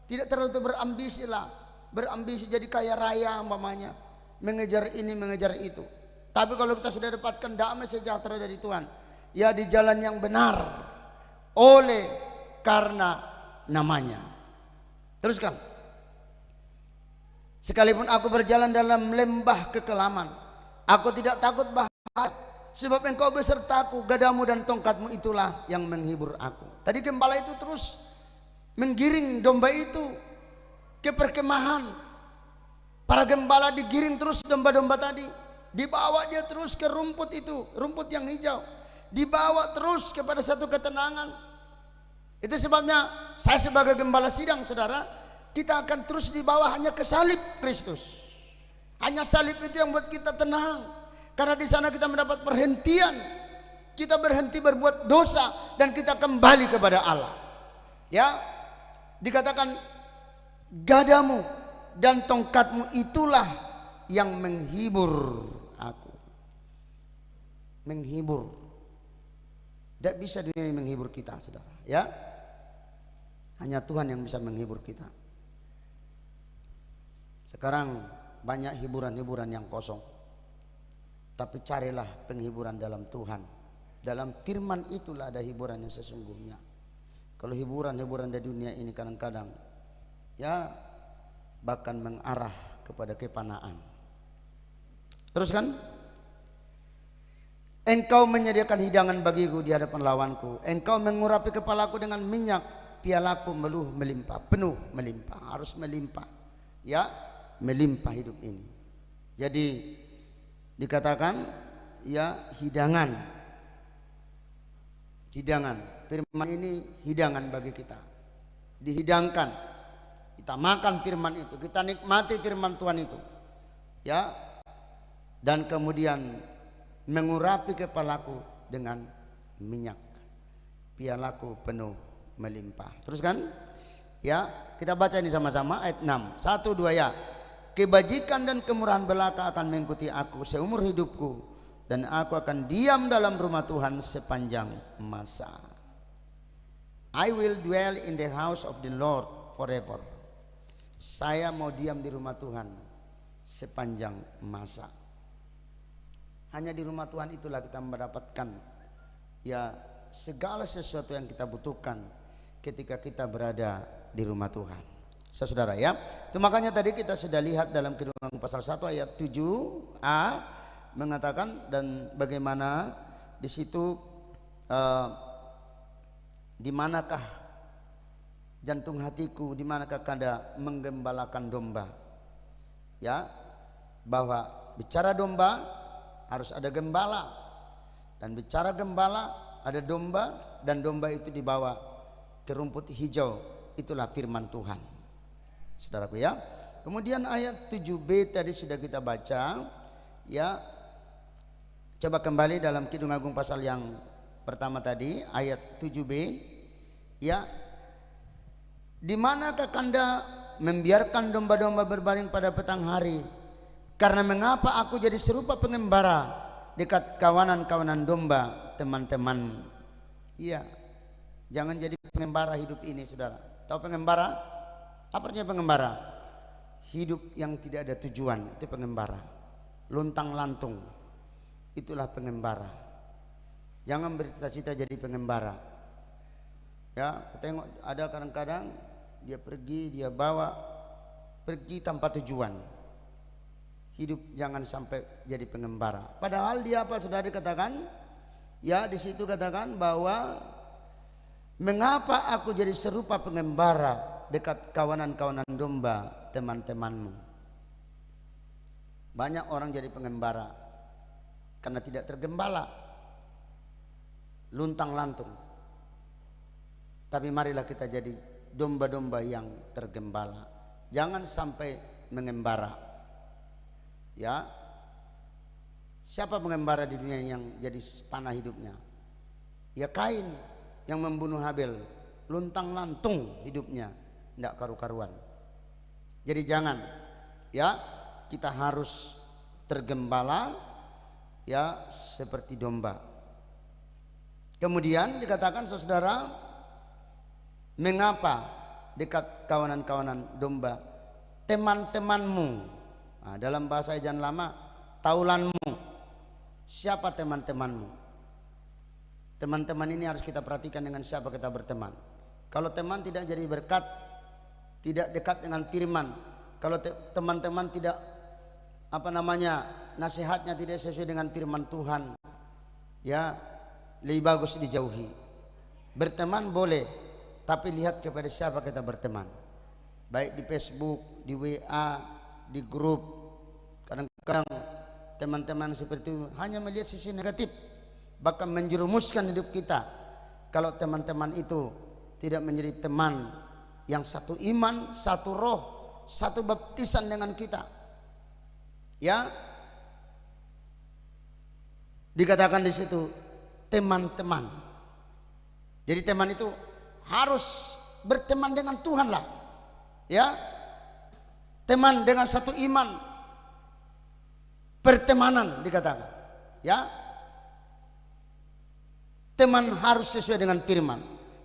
Speaker 2: tidak terlalu berambisi lah, berambisi jadi kaya raya umpamanya, mengejar ini mengejar itu. Tapi kalau kita sudah dapatkan damai sejahtera dari Tuhan, ya di jalan yang benar oleh karena namanya. Teruskan. Sekalipun aku berjalan dalam lembah kekelaman, aku tidak takut bahaya, sebab engkau besertaku, gadamu dan tongkatmu itulah yang menghibur aku. Tadi gembala itu terus menggiring domba itu ke perkemahan. Para gembala digiring terus domba-domba tadi, dibawa dia terus ke rumput itu, rumput yang hijau, dibawa terus kepada satu ketenangan. Itu sebabnya saya sebagai gembala sidang, saudara, kita akan terus dibawa hanya ke salib Kristus. Hanya salib itu yang buat kita tenang, karena di sana kita mendapat perhentian. Kita berhenti berbuat dosa dan kita kembali kepada Allah. Ya, dikatakan gadamu dan tongkatmu itulah yang menghibur aku. Menghibur. Tidak bisa dunia yang menghibur kita, saudara. Ya, hanya Tuhan yang bisa menghibur kita. Sekarang banyak hiburan-hiburan yang kosong, tapi carilah penghiburan dalam Tuhan. Dalam firman itulah ada hiburan yang sesungguhnya. Kalau hiburan-hiburan dari dunia ini kadang-kadang ya bahkan mengarah kepada kefanaan. Terus kan, engkau menyediakan hidangan bagiku di hadapan lawanku, engkau mengurapi kepalaku dengan minyak, pialaku penuh melimpah, harus melimpah, ya, melimpah hidup ini. Jadi dikatakan ya hidangan, firman ini hidangan bagi kita, dihidangkan, kita makan firman itu, kita nikmati firman Tuhan itu, ya, dan kemudian mengurapi kepalaku dengan minyak, pialaku penuh melimpah. Terus kan, ya, kita baca ini sama-sama ayat 6. 1, 2 ya. Kebajikan dan kemurahan belaka akan mengikuti aku seumur hidupku, dan aku akan diam dalam rumah Tuhan sepanjang masa. I will dwell in the house of the Lord forever. Saya mau diam di rumah Tuhan sepanjang masa. Hanya di rumah Tuhan itulah kita mendapatkan ya segala sesuatu yang kita butuhkan ketika kita berada di rumah Tuhan. Saudara ya, itu makanya tadi kita sudah lihat dalam Kidungan pasal 1 ayat 7a mengatakan, dan bagaimana di situ di manakah jantung hatiku, di manakah kada menggembalakan domba. Ya, bahwa bicara domba harus ada gembala, dan bicara gembala ada domba, dan domba itu dibawa ke rumput hijau. Itulah firman Tuhan, saudaraku ya. Kemudian ayat 7b tadi sudah kita baca ya. Coba kembali dalam Kidung Agung pasal yang pertama tadi ayat 7b ya. Di manakah Kanda membiarkan domba-domba berbaring pada petang hari? Karena mengapa aku jadi serupa pengembara dekat kawanan-kawanan domba teman-teman. Iya, Jangan jadi pengembara hidup ini, saudara. Tahu pengembara? Apa artinya pengembara? Hidup yang tidak ada tujuan, itu pengembara. Luntang lantung, itulah pengembara. Jangan bercita-cita jadi pengembara. Ya, tengok ada kadang-kadang dia pergi, dia bawa pergi tanpa tujuan. Hidup jangan sampai jadi pengembara. Padahal dia apa sudah dikatakan? Ya, di situ katakan bahwa mengapa aku jadi serupa pengembara dekat kawanan-kawanan domba teman-temanmu. Banyak orang jadi pengembara karena tidak tergembala, luntang lantung. Tapi marilah kita jadi domba-domba yang tergembala. Jangan sampai mengembara. Ya, siapa pengembara di dunia yang jadi panah hidupnya? Ya Kain yang membunuh Habel, luntang lantung hidupnya, tidak karu-karuan. Jadi jangan, ya, kita harus tergembala, ya, seperti domba. Kemudian dikatakan, saudara, mengapa dekat kawanan-kawanan domba teman-temanmu? Nah, dalam bahasa Ejaan Lama, taulanmu. Siapa teman-temanmu? Teman-teman ini harus kita perhatikan dengan siapa kita berteman. Kalau teman tidak jadi berkat, tidak dekat dengan firman, kalau teman-teman tidak nasihatnya tidak sesuai dengan firman Tuhan, ya lebih bagus dijauhi. Berteman boleh, tapi lihat kepada siapa kita berteman. Baik di Facebook, di WA, di grup. Kadang-kadang teman-teman seperti itu hanya melihat sisi negatif, bahkan menjerumuskan hidup kita. Kalau teman-teman itu tidak menjadi teman yang satu iman, satu roh, satu baptisan dengan kita, ya, dikatakan di situ teman-teman. Jadi teman itu harus berteman dengan Tuhan lah, ya, teman dengan satu iman, pertemanan dikatakan, ya, teman harus sesuai dengan firman.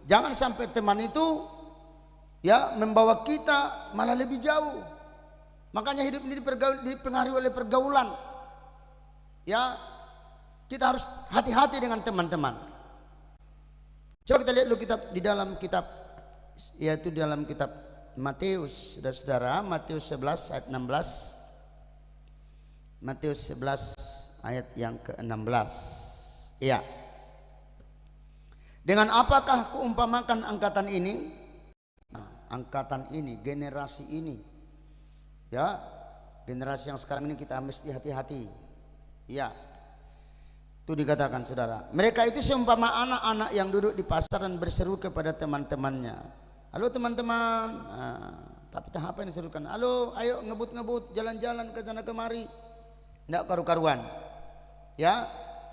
Speaker 2: Jangan sampai teman itu, ya, membawa kita malah lebih jauh. Makanya hidup ini dipengaruhi oleh pergaulan, ya. Kita harus hati-hati dengan teman-teman. Coba kita lihat dulu di dalam kitab, yaitu dalam kitab Matius, saudara-saudara, Matius 11 ayat 16. Matius 11 ayat yang ke-16. Iya. Dengan apakah kuumpamakan angkatan ini? Nah, angkatan ini, generasi ini, ya, generasi yang sekarang ini kita mesti hati-hati. Ya, itu dikatakan, saudara, mereka itu seumpama anak-anak yang duduk di pasar dan berseru kepada teman-temannya. Halo teman-teman, tapi apa yang diserukan? Halo, ayo ngebut-ngebut, jalan-jalan ke sana kemari. Tidak karu-karuan. Ya,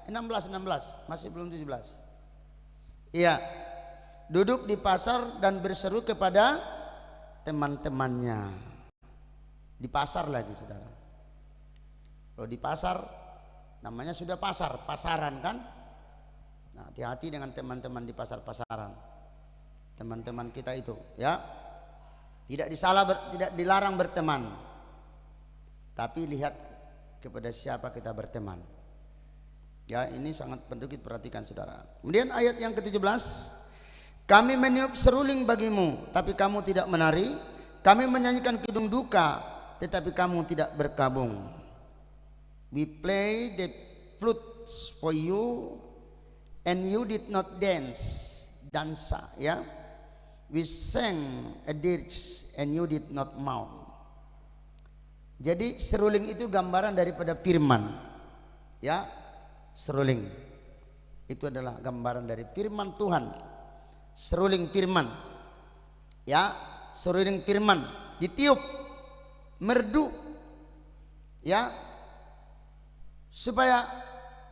Speaker 2: 16, masih belum 17. Iya, duduk di pasar dan berseru kepada teman-temannya. Di pasar lagi, saudara. Kalau di pasar, namanya sudah pasar, pasaran kan? Nah, hati-hati dengan teman-teman di pasar-pasaran. Teman-teman kita itu, ya, tidak dilarang berteman, tapi lihat kepada siapa kita berteman. Ya, ini sangat penting diperhatikan, saudara. Kemudian ayat yang ke-17, kami meniup seruling bagimu, tapi kamu tidak menari. Kami menyanyikan kidung duka, tetapi kamu tidak berkabung. We play the flutes for you, and you did not dance, dansa, ya. We sang a dirge, and you did not mount. Jadi seruling itu gambaran daripada firman, ya. Seruling itu adalah gambaran dari firman Tuhan. Seruling firman, ya, seruling firman ditiup, merdu, ya, supaya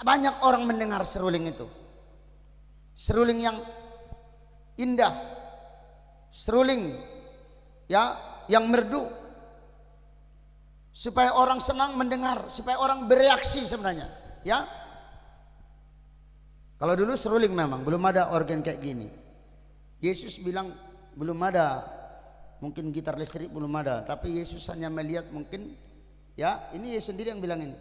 Speaker 2: banyak orang mendengar seruling itu. Seruling yang indah, seruling, ya, yang merdu, supaya orang senang mendengar, supaya orang bereaksi sebenarnya, ya. Kalau dulu seruling memang belum ada organ kayak gini, Yesus bilang belum ada, mungkin gitar listrik belum ada, tapi Yesus hanya melihat mungkin, ya ini Yesus sendiri yang bilang ini.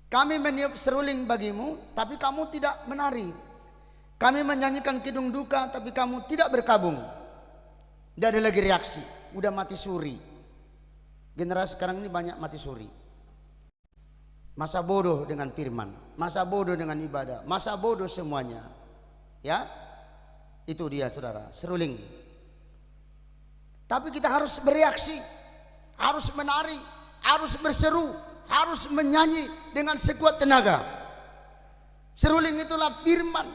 Speaker 2: Kami meniup seruling bagimu, tapi kamu tidak menari. Kami menyanyikan kidung duka, tapi kamu tidak berkabung. Tidak ada lagi reaksi, udah mati suri. Generasi sekarang ini banyak mati suri. Masa bodoh dengan firman, masa bodoh dengan ibadah, masa bodoh semuanya. Ya, itu dia saudara, seruling. Tapi kita harus bereaksi, harus menari, harus berseru, harus menyanyi dengan sekuat tenaga. Seruling itulah firman.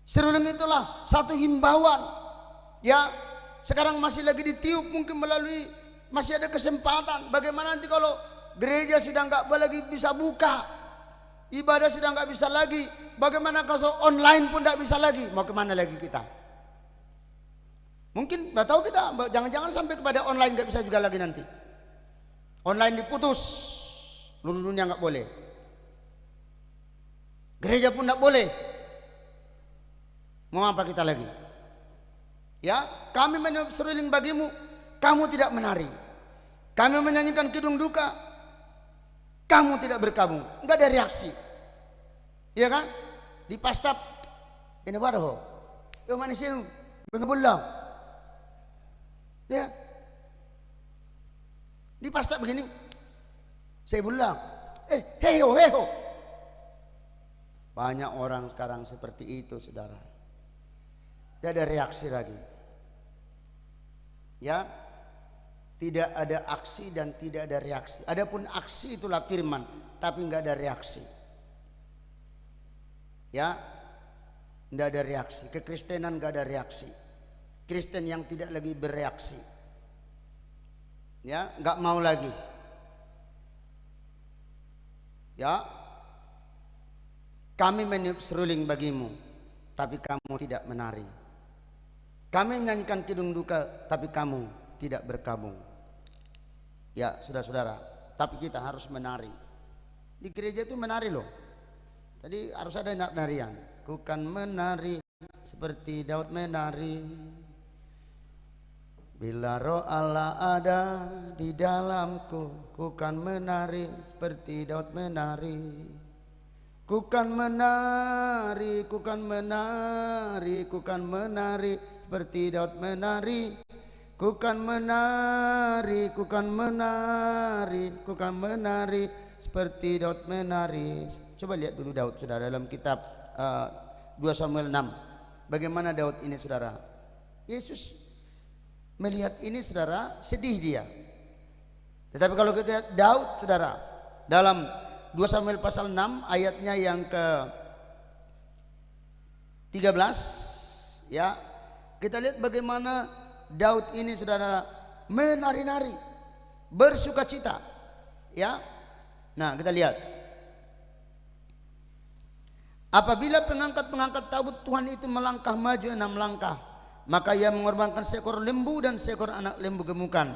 Speaker 2: Seruling itulah satu himbauan. Ya, sekarang masih lagi ditiup, mungkin melalui, masih ada kesempatan. Bagaimana nanti kalau gereja sudah nggak lagi bisa buka, ibadah sudah nggak bisa lagi, bagaimana kalau online pun nggak bisa lagi, mau kemana lagi kita? Mungkin nggak tahu kita, jangan-jangan sampai kepada online nggak bisa juga lagi nanti. Online diputus, seluruh dunia nggak boleh, gereja pun nggak boleh. Mau apa kita lagi? Ya, kami meniup seruling bagimu, kamu tidak menari. Kami menyanyikan kidung duka, kamu tidak berkabung. Enggak ada reaksi. Iya kan? Di pastap ini baru. Yo manusia bengebulang. Ya. Di pastap begini. Saya bulang. Heho heho. Banyak orang sekarang seperti itu, saudara. Tidak ada reaksi lagi. Ya. Tidak ada aksi dan tidak ada reaksi. Adapun aksi itulah firman, tapi nggak ada reaksi. Ya, nggak ada reaksi. Kekristenan nggak ada reaksi. Kristen yang tidak lagi bereaksi. Ya, nggak mau lagi. Ya, kami meniup seruling bagimu, tapi kamu tidak menari. Kami menyanyikan kidung duka, tapi kamu tidak berkabung. Ya, saudara-saudara, tapi kita harus menari. Di gereja itu menari loh. Tadi harus ada narian. Ku kan menari seperti Daud menari. Bila roh Allah ada di dalamku, ku kan menari seperti Daud menari. Ku kan menari, ku kan menari, ku kan menari seperti Daud menari. Ku kan menari, ku kan menari, ku kan menari seperti Daud menari. Coba lihat dulu Daud, saudara, dalam kitab 2 Samuel 6. Bagaimana Daud ini, saudara? Yesus melihat ini, saudara, sedih dia. Tetapi kalau kita lihat Daud, saudara, dalam 2 Samuel pasal 6 ayatnya yang ke 13, ya, kita lihat bagaimana Daud ini, saudara, menari-nari, bersuka cita. Ya. Nah, kita lihat. Apabila pengangkat-pengangkat tabut Tuhan itu melangkah maju 6 langkah, maka ia mengorbankan seekor lembu dan seekor anak lembu gemukan.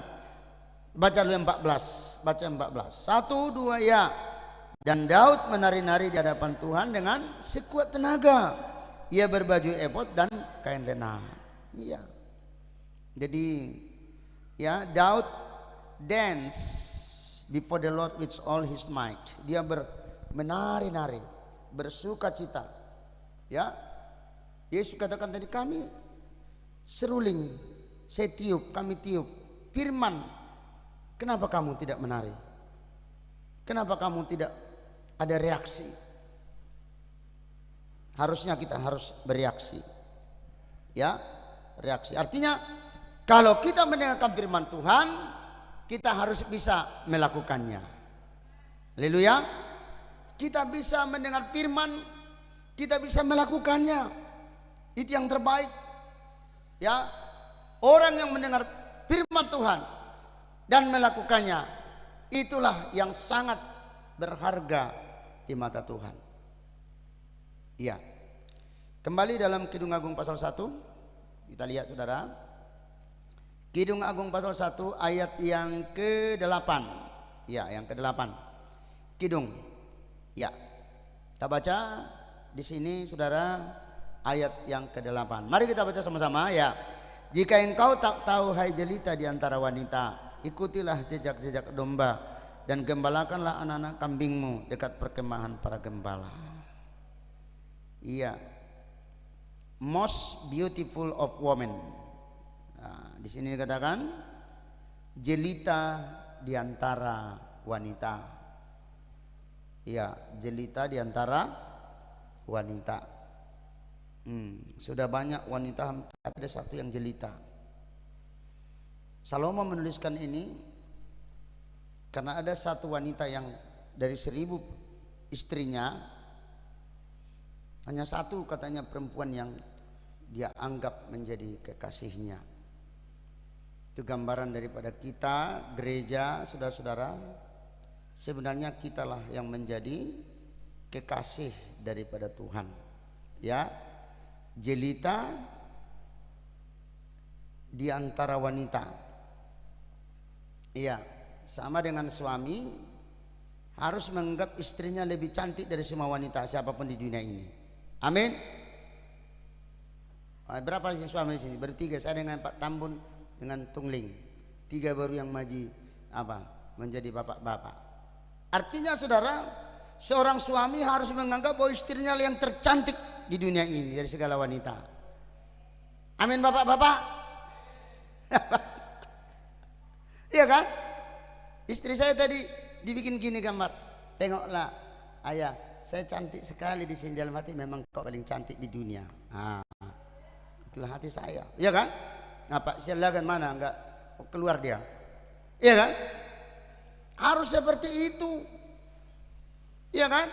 Speaker 2: Baca dulu 14, baca 14. 1, 2, ya. Dan Daud menari-nari di hadapan Tuhan dengan sekuat tenaga. Ia berbaju efod dan kain lenah. Iya. Jadi, ya, Daud dance before the Lord with all his might. Dia menari-nari, bersuka cita. Ya, Yesus katakan tadi, kami seruling, saya tiup, kami tiup firman. Kenapa kamu tidak menari? Kenapa kamu tidak ada reaksi? Harusnya kita harus bereaksi. Ya, reaksi. Artinya kalau kita mendengarkan firman Tuhan, kita harus bisa melakukannya. Haleluya. Kita bisa mendengar firman, kita bisa melakukannya. Itu yang terbaik. Ya, orang yang mendengar firman Tuhan dan melakukannya, itulah yang sangat berharga di mata Tuhan. Iya. Kembali dalam Kidung Agung pasal 1, kita lihat, saudara. Kidung Agung pasal 1 ayat yang ke-8. Ya, yang ke-8. Kidung. Ya. Kita baca di sini, saudara. ayat yang ke-8. Mari kita baca sama-sama ya. Jika engkau tak tahu hai jelita di antara wanita, ikutilah jejak-jejak domba dan gembalakanlah anak-anak kambingmu dekat perkemahan para gembala. Iya. Most beautiful of women. Nah, di sini dikatakan jelita di antara wanita. Iya, jelita di antara wanita. Sudah banyak wanita, tapi ada satu yang jelita. Salomo menuliskan ini karena ada satu wanita yang dari 1000 istrinya, hanya satu katanya perempuan yang dia anggap menjadi kekasihnya. Itu gambaran daripada kita gereja, saudara-saudara. Sebenarnya kitalah yang menjadi kekasih daripada Tuhan. Ya, jelita di antara wanita. Iya, sama dengan suami harus menganggap istrinya lebih cantik dari semua wanita siapapun di dunia ini. Amin. Berapa sih suami di sini? Baru 3. Saya dengan Pak Tambun dengan Tungling. 3 baru yang maji menjadi bapak-bapak. Artinya saudara, seorang suami harus menganggap bahwa istrinya yang tercantik di dunia ini dari segala wanita. Amin bapak-bapak. Iya kan? Istri saya tadi dibikin gini gambar. Tengoklah ayah, saya cantik sekali di sini, dalam hati memang kau paling cantik di dunia. Itulah hati saya, iya kan? Ngapa silakan mana enggak keluar dia, iya kan? Harus seperti itu, iya kan?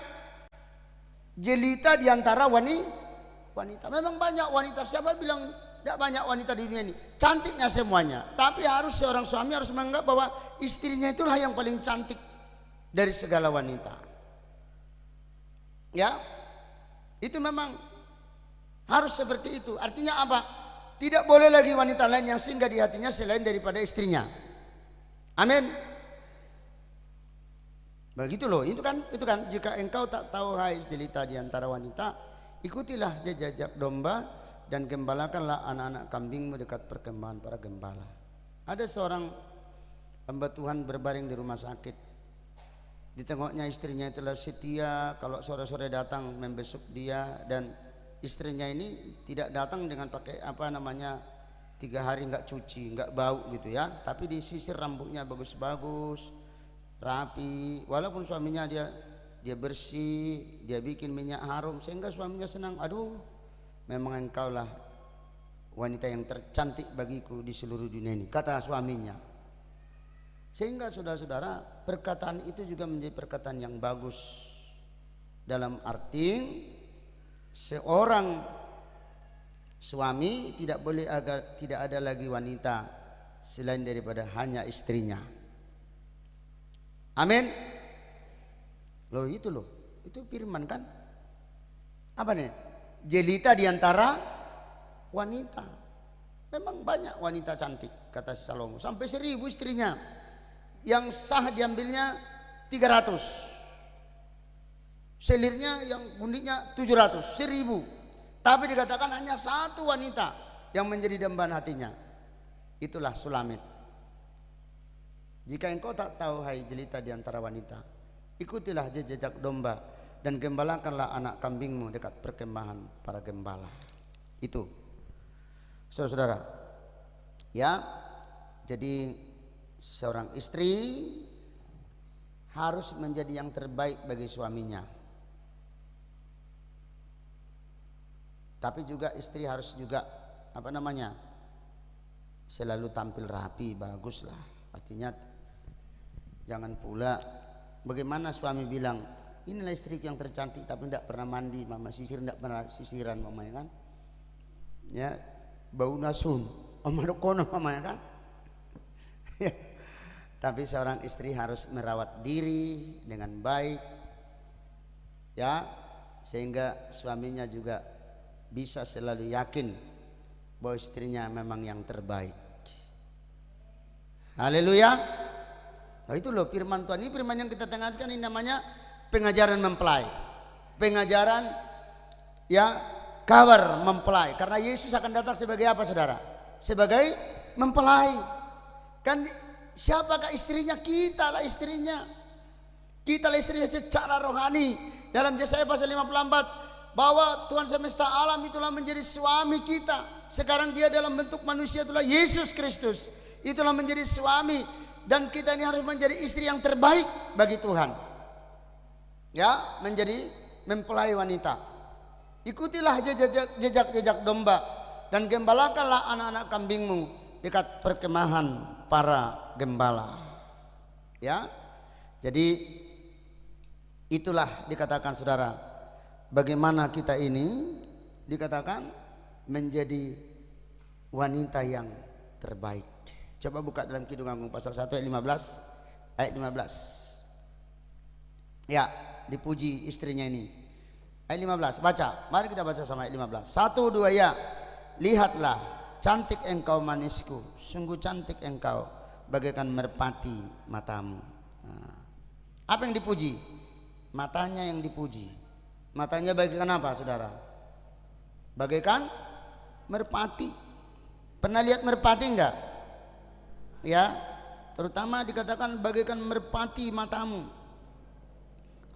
Speaker 2: Jelita di antara wanita. Memang banyak wanita, siapa bilang tidak banyak wanita di dunia ini? Cantiknya semuanya, tapi harus seorang suami harus menganggap bahwa istrinya itulah yang paling cantik dari segala wanita. Ya, itu memang harus seperti itu. Artinya apa? Tidak boleh lagi wanita lain yang singgah di hatinya selain daripada istrinya. Amin. Begitu loh. Itu kan jika engkau tak tahu hai jelita di antara wanita, ikutilah jejak domba dan gembalakanlah anak-anak kambingmu dekat perkemahan para gembala. Ada seorang hamba Tuhan berbaring di rumah sakit. Ditengoknya istrinya itulah setia, kalau sore-sore datang membesuk dia, dan istrinya ini tidak datang dengan pakai 3 hari nggak cuci, nggak bau gitu ya, tapi disisir rambutnya bagus-bagus, rapi. Walaupun suaminya dia bersih, dia bikin minyak harum sehingga suaminya senang. Aduh, memang engkaulah wanita yang tercantik bagiku di seluruh dunia ini, kata suaminya. Sehingga saudara-saudara, perkataan itu juga menjadi perkataan yang bagus, dalam arti seorang suami tidak boleh tidak ada lagi wanita selain daripada hanya istrinya. Amin. Loh itu firman kan? Apa nih? Jelita di antara wanita. Memang banyak wanita cantik, kata Salomo, sampai 1000 istrinya. Yang sah diambilnya 300. Selirnya yang bundiknya 700, 1000. Tapi dikatakan hanya satu wanita yang menjadi dambaan hatinya. Itulah Sulamit. Jika engkau tak tahu hai jelita di antara wanita, ikutilah jejak domba dan gembalakanlah anak kambingmu dekat perkemahan para gembala. Itu saudara-saudara ya. Jadi seorang istri harus menjadi yang terbaik bagi suaminya. Tapi juga istri harus juga selalu tampil rapi, bagus lah. Artinya jangan pula bagaimana suami bilang, inilah istriku yang tercantik tapi tidak pernah mandi, mama sisir, tidak pernah sisiran mama, ya kan? Ya, bau nasun, kono mama, ya kan? Tapi seorang istri harus merawat diri dengan baik, ya, sehingga suaminya juga bisa selalu yakin bahwa istrinya memang yang terbaik. Haleluya. Nah itu loh firman Tuhan. Ini firman yang kita tengahkan, ini namanya pengajaran mempelai. Pengajaran ya kabar mempelai. Karena Yesus akan datang sebagai apa saudara? Sebagai mempelai. Kan siapakah istrinya? Kita lah istrinya. Kita lah istrinya secara rohani. Dalam Yesaya pasal 54, bahwa Tuhan semesta alam itulah menjadi suami kita. Sekarang dia dalam bentuk manusia, itulah Yesus Kristus. Itulah menjadi suami. Dan kita ini harus menjadi istri yang terbaik bagi Tuhan. Ya, menjadi mempelai wanita. Ikutilah jejak-jejak domba dan gembalakanlah anak-anak kambingmu dekat perkemahan para gembala. Ya. Jadi itulah dikatakan saudara, bagaimana kita ini dikatakan menjadi wanita yang terbaik. Coba buka dalam Kidung Agung pasal 1 ayat 15. Ayat 15. Ya, dipuji istrinya ini. Ayat 15, baca. Mari kita baca sama ayat 15. 1, 2 ya. Lihatlah, cantik engkau manisku, sungguh cantik engkau, bagaikan merpati matamu. Nah, apa yang dipuji? Matanya yang dipuji. Matanya bagaikan apa saudara? Bagaikan merpati. Pernah lihat merpati enggak? Ya, terutama dikatakan bagaikan merpati matamu.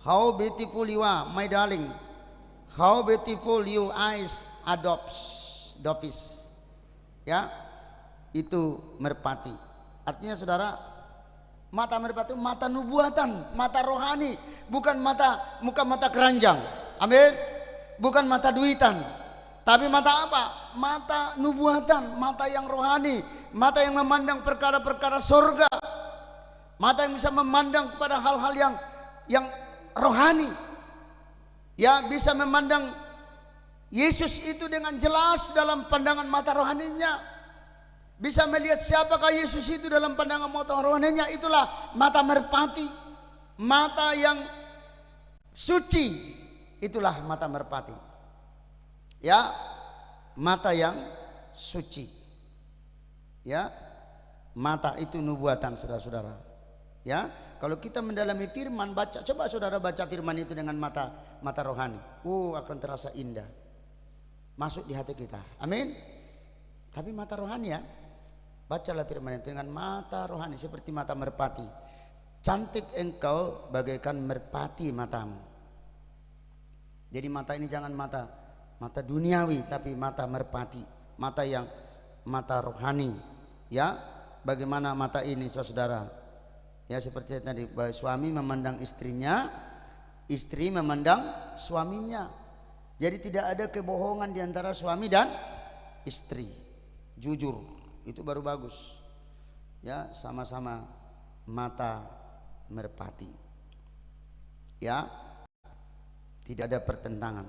Speaker 2: How beautiful you are, my darling. How beautiful your eyes dovis. Ya, itu merpati. Artinya saudara, mata merpati itu mata nubuatan, mata rohani, bukan mata keranjang. Amin. Bukan mata duitan, tapi mata apa? Mata nubuatan, mata yang rohani, mata yang memandang perkara-perkara surga, mata yang bisa memandang kepada hal-hal yang rohani. Ya, bisa memandang Yesus itu dengan jelas dalam pandangan mata rohaninya. Bisa melihat siapakah Yesus itu dalam pandangan mata rohaninya. Itulah mata merpati, mata yang suci. Itulah mata merpati. Ya, mata yang suci. Ya, mata itu nubuatan saudara-saudara. Ya, kalau kita mendalami firman, baca, coba saudara baca firman itu dengan mata rohani. Akan terasa indah, masuk di hati kita. Amin. Tapi mata rohani ya, bacalah firman itu dengan mata rohani seperti mata merpati. Cantik engkau bagaikan merpati matamu. Jadi mata ini jangan mata duniawi, tapi mata merpati, mata rohani. Ya, bagaimana mata ini saudara? Ya, seperti tadi, suami memandang istrinya, istri memandang suaminya. Jadi tidak ada kebohongan di antara suami dan istri. Jujur, itu baru bagus. Ya, sama-sama mata merpati. Ya, tidak ada pertentangan.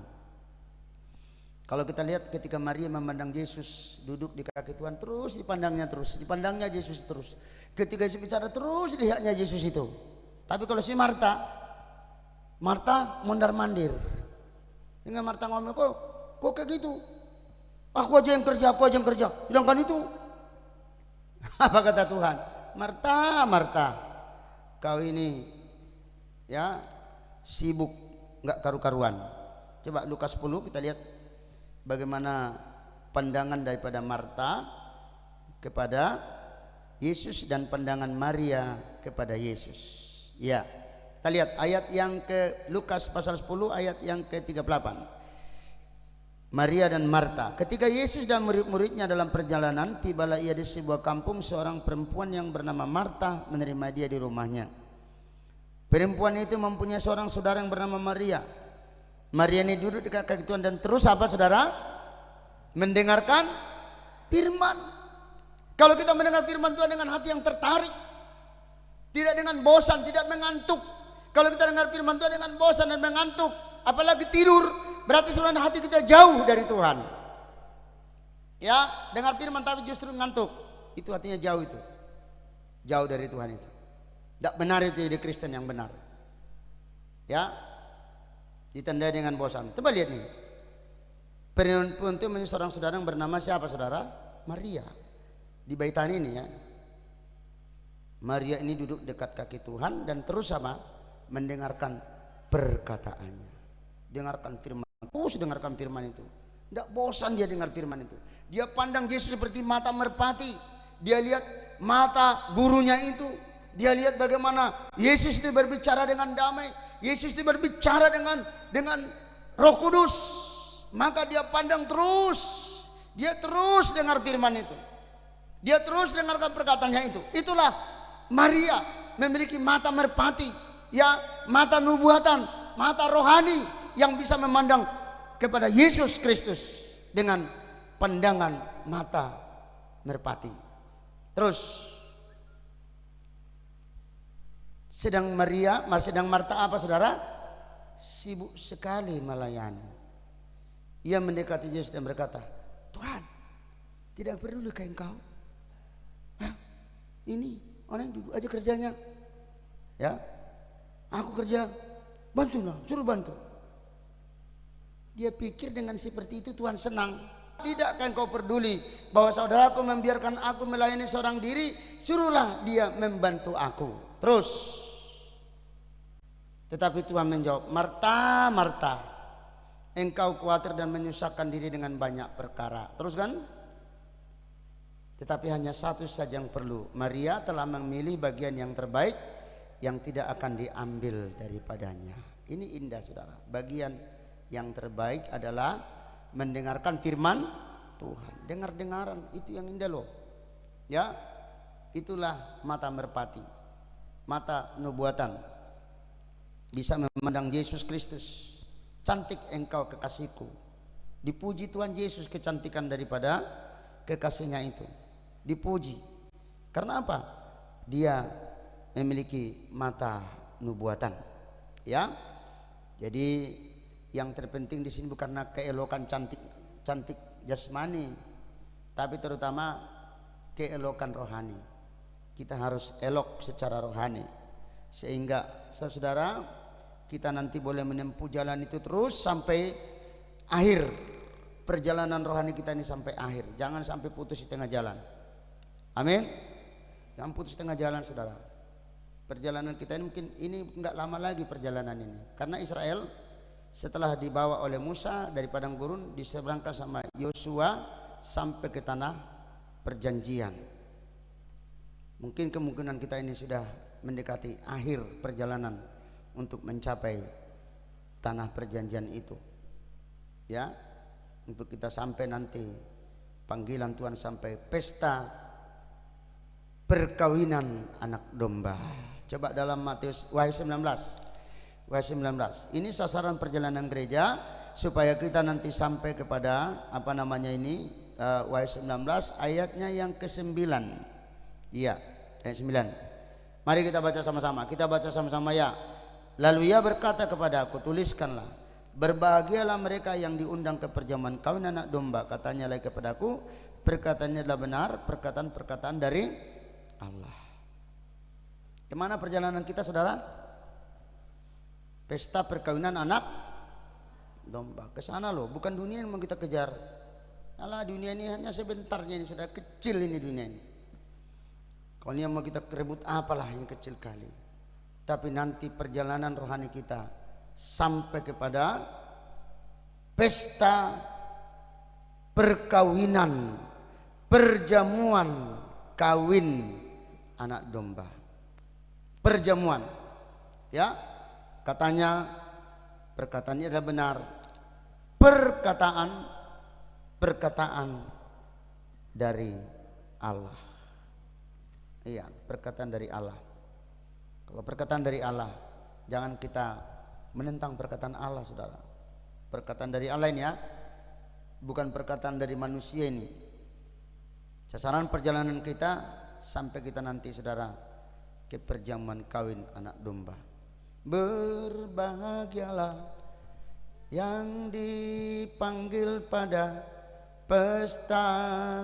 Speaker 2: Kalau kita lihat ketika Maria memandang Yesus duduk di kaki Tuhan, terus dipandangnya Yesus terus. Ketika Yesus bicara, terus lihatnya Yesus itu. Tapi kalau si Marta mondar-mandir. Dengan Marta ngomong, kok kayak gitu? Aku aja yang kerja. Sedangkan itu. Apa kata Tuhan? Marta, kau ini ya sibuk, nggak karu-karuan. Coba Lukas 10 kita lihat bagaimana pandangan daripada Marta kepada Yesus dan pandangan Maria kepada Yesus. Ya, kita lihat ayat yang ke Lukas pasal 10 ayat yang ke-38. Maria dan Marta. Ketika Yesus dan murid-muridnya dalam perjalanan, tibalah ia di sebuah kampung. Seorang perempuan yang bernama Marta menerima dia di rumahnya. Perempuan itu mempunyai seorang saudara yang bernama Maria. Maria ini duduk di kaki Tuhan dan terus apa saudara? Mendengarkan firman. Kalau kita mendengar firman Tuhan dengan hati yang tertarik, tidak dengan bosan, tidak mengantuk. Kalau kita dengar firman Tuhan dengan bosan dan mengantuk, apalagi tidur, berarti sebenarnya hati kita jauh dari Tuhan. Ya, dengar firman tapi justru ngantuk, itu hatinya jauh itu. Jauh dari Tuhan itu. Tidak benar itu ide Kristen yang benar. Ya, ditandai dengan bosan. Coba lihat nih. Perempuan itu menjadi seorang saudara yang bernama siapa saudara? Maria. Di Baitani ini ya. Maria ini duduk dekat kaki Tuhan dan terus sama mendengarkan perkataannya. Dengarkan firman. Terus dengarkan firman itu. Tidak bosan dia dengar firman itu. Dia pandang Yesus seperti mata merpati. Dia lihat mata gurunya itu. Dia lihat bagaimana Yesus itu berbicara dengan damai. Yesus itu berbicara dengan Roh Kudus. Maka dia pandang terus. Dia terus dengar firman itu. Dia terus dengarkan perkataannya itu. Itulah Maria memiliki mata merpati, ya, mata nubuatan, mata rohani yang bisa memandang kepada Yesus Kristus dengan pandangan mata merpati. Terus sedang Marta apa saudara? Sibuk sekali melayani. Ia mendekati Yesus dan berkata, Tuhan, tidak perlukah engkau? Hah? Ini orang yang duduk aja kerjanya, ya, aku kerja, bantulah, suruh bantu. Dia pikir dengan seperti itu Tuhan senang. Tidakkah engkau peduli bahwa saudaraku membiarkan aku melayani seorang diri, suruhlah dia membantu aku. Terus, tetapi Tuhan menjawab, Marta, Marta, engkau khawatir dan menyusahkan diri dengan banyak perkara. Terus kan? Tetapi hanya satu saja yang perlu. Maria telah memilih bagian yang terbaik yang tidak akan diambil daripadanya. Ini indah saudara. Bagian yang terbaik adalah mendengarkan firman Tuhan. Dengar-dengaran itu yang indah loh. Ya, itulah mata merpati, mata nubuatan. Bisa memandang Yesus Kristus. Cantik engkau kekasihku. Dipuji Tuhan Yesus kecantikan daripada kekasihnya itu. Dipuji. Karena apa? Dia memiliki mata nubuatan. Ya. Jadi yang terpenting di sini bukan keelokan cantik jasmani, tapi terutama keelokan rohani. Kita harus elok secara rohani sehingga saudara kita nanti boleh menempuh jalan itu terus sampai akhir perjalanan rohani kita ini, sampai akhir. Jangan sampai putus di tengah jalan. Amin. Jangan putus di tengah jalan saudara. Perjalanan kita ini mungkin enggak lama lagi perjalanan ini. Karena Israel setelah dibawa oleh Musa dari padang gurun diseberangkan sama Yosua sampai ke tanah perjanjian. Mungkin kemungkinan kita ini sudah mendekati akhir perjalanan untuk mencapai tanah perjanjian itu. Ya, untuk kita sampai nanti panggilan Tuhan sampai pesta perkawinan anak domba. Coba dalam Matius Wahyu 19. Wahyu 19. Ini sasaran perjalanan gereja supaya kita nanti sampai kepada apa namanya ini Wahyu 19 ayatnya yang ke-9. Iya, ayat 9. Mari kita baca sama-sama. Kita baca sama-sama ya. Lalu ia berkata kepada aku, tuliskanlah, berbahagialah mereka yang diundang ke perjamuan kawin anak domba. Katanya lagi kepadaku, perkataannya adalah benar, perkataan-perkataan dari Allah. Kemana perjalanan kita saudara? Pesta perkawinan anak domba. Ke sana loh, bukan dunia yang mau kita kejar. Alah, dunia ini hanya sebentarnya, ini sudah kecil ini dunia ini. Kalau ini mau kita rebut apalah yang kecil kali. Tapi nanti perjalanan rohani kita sampai kepada pesta perkawinan, perjamuan kawin anak domba. Perjamuan, ya, katanya perkataannya adalah benar. Perkataan dari Allah. Iya, perkataan dari Allah. Kalau perkataan dari Allah, jangan kita menentang perkataan Allah saudara. Perkataan dari Allah ini ya, bukan perkataan dari manusia ini. Sasaran perjalanan kita sampai kita nanti saudara ke perjamuan kawin anak domba. Berbahagialah yang dipanggil pada pesta